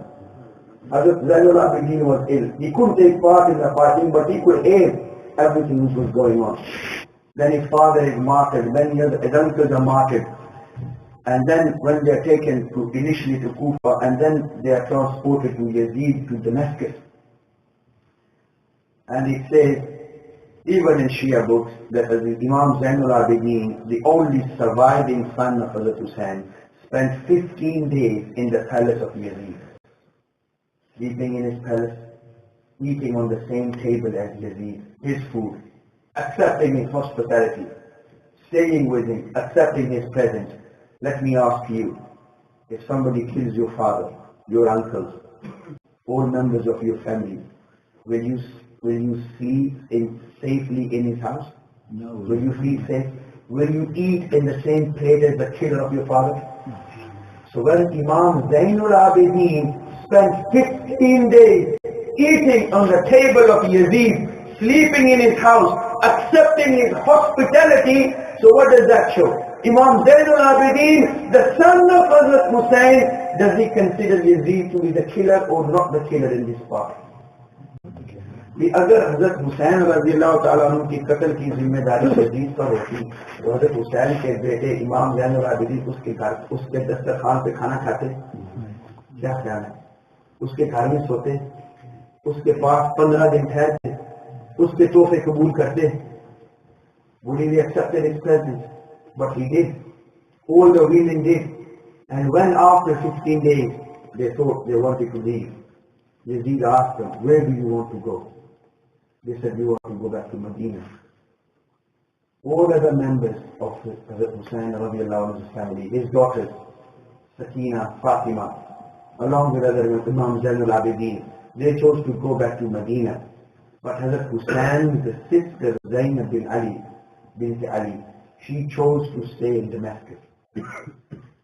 Hazrat Zainul Abidin was ill. He couldn't take part in the fighting, but he could hear everything which was going on. Then his father is martyred, then his uncles are martyred. And then when they are taken initially to Kufa, and then they are transported to Yazid, to Damascus. And it says, even in Shia books, that Imam Zainul Abidin, the only surviving son of Hazrat Hussain, spent 15 days in the palace of Yazid. Sleeping in his palace, eating on the same table as Yazid, his food, accepting his hospitality, staying with him, accepting his presence. Let me ask you, if somebody kills your father, your uncles, all members of your family, will you sleep safely in his house? No. Will you feel safe? Will you eat in the same plate as the killer of your father? So when Imam Zainul Abidin spent 15 days eating on the table of Yazid, sleeping in his house, accepting his hospitality, so what does that show? Imam Zainul Abidin, the son of Hazrat Hussain, does he consider Yazid to be the killer or not the killer in this part? अगर हजरत हुसैन रज़ियल्लाहु ताला अन्हु की कत्ल की जिम्मेदारी Yazid पर होती तो हजरत हुसैन के बेटे इमाम ज़ैनुल आबिदीन उसके घर उसके दस्तरखान पे खाना खाते? क्या ख्याल है? उसके घर में सोते, उसके पास 15 दिन ठहरते, उसके तोहफे कबूल करते? Would he accept his presence? But he did. All the women did. And when after 15 days they thought they wanted to leave, Yazid asked them, where do you want to go? They said, we want to go back to Medina. All other members of Hazrat Hussain Radiallahu family, his daughters, Sakina, Fatima, along with other Imam Zainul Abidin, they chose to go back to Medina. But Hazrat Hussein's sister Zainab bin Ali, she chose to stay in Damascus.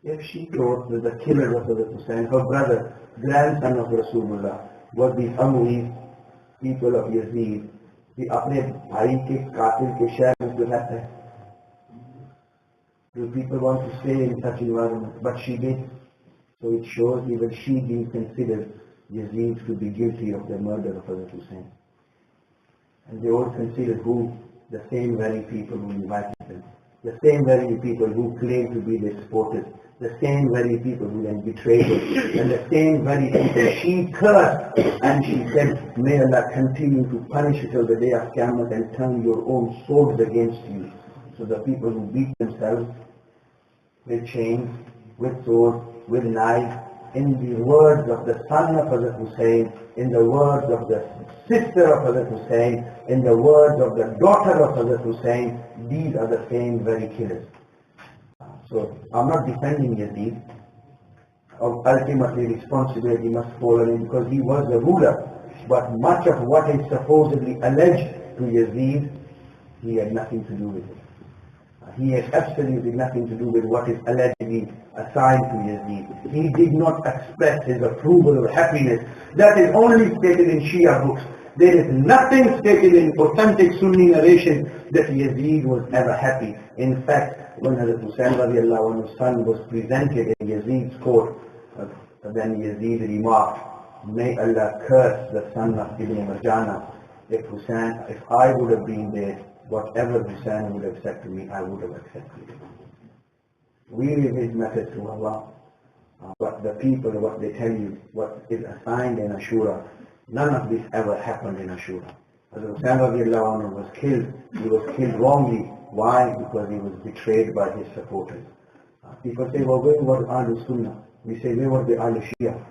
If she thought that the killer of Hazrat Hussain, her brother, grandson of Rasulullah, was the Umayyads, people of Yazid, कि अपने भाई के कातिल के शहर में जो रहता है. Do people want to stay in such environment? But she did. So it shows even she being considered Yazid to be guilty of the murder of Hazrat Hussain. And they all considered who? The same very people who invited them. The same very people who claimed to be their supporters. The same very people who then betrayed her. And the same very people she cursed. And she said, may Allah continue to punish you till the day of Qiyamah and turn your own swords against you. So the people who beat themselves with chains, with swords, will lie in the words of the son of Hazrat Hussain, in the words of the sister of Hazrat Hussain, in the words of the daughter of Hazrat Hussain. These are the same very killers. So I'm not defending Yazid. Ultimately responsibility must fall on him because he was the ruler. But much of what is supposedly alleged to Yazid, he had nothing to do with it. He had absolutely nothing to do with what is allegedly assigned to Yazid. He did not express his approval or happiness. That is only stated in Shia books. There is nothing stated in authentic Sunni narration that Yazid was ever happy. In fact, when Hazrat Hussain Radiallahu, son was presented in Yazid's court, then Yazid remarked, "May Allah curse the son of Ibn Marjana. If I would have been there, whatever Hussain would have said to me, I would have accepted it." We leave his message to Allah. But the people, what they tell you, what is assigned in Ashura, none of this ever happened in Ashura. As Hussain Radiallahu was killed, he was killed wrongly. Why? Because he was betrayed by his supporters. People say, well, where was Ahlul Sunnah? We say, where was the Ahlul Shia?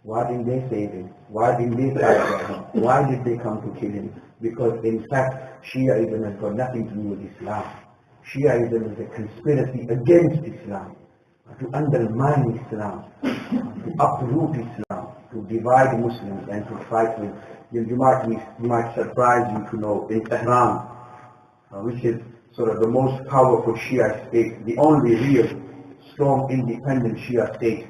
Why didn't they save him? Why didn't they fight for him? Why did they come to kill him? Because in fact, Shiaism has got nothing to do with Islam. Shiaism is a conspiracy against Islam, to undermine Islam, to uproot Islam, to divide Muslims and to fight with. You might surprise you to know in Tehran, which is sort of the most powerful Shia state, the only real strong independent Shia state.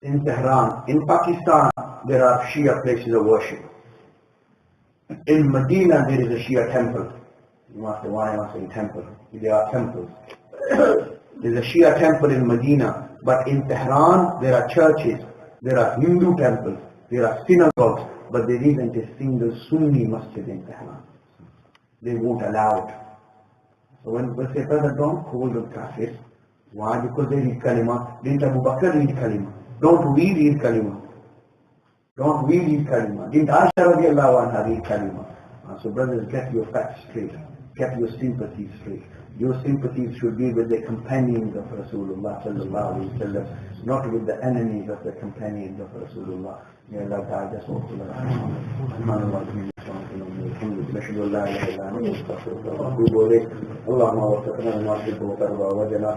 In Tehran, in Pakistan, there are Shia places of worship. In Medina, there is a Shia temple. You must say, why am I saying temple? There are temples. There's a Shia temple in Medina, but in Tehran, there are churches, there are Hindu temples, there are synagogues, but there isn't a single Sunni masjid in Tehran. They won't allow it. So when we say, brother, don't call them kafirs. Why? Because they read kalima. Didn't Abu Bakr read kalima? Don't we read kalima? Don't we read kalima? Didn't Aisha Radiallahu read kalima? So brothers, get your facts straight. Get your sympathies straight. Your sympathies should be with the companions of Rasulullah sallallahu alayhi wa sallam, not with the enemies of the companions of Rasulullah. May Allah guide us all to the اللهم وفقنا لما تحب وترضى وجعلنا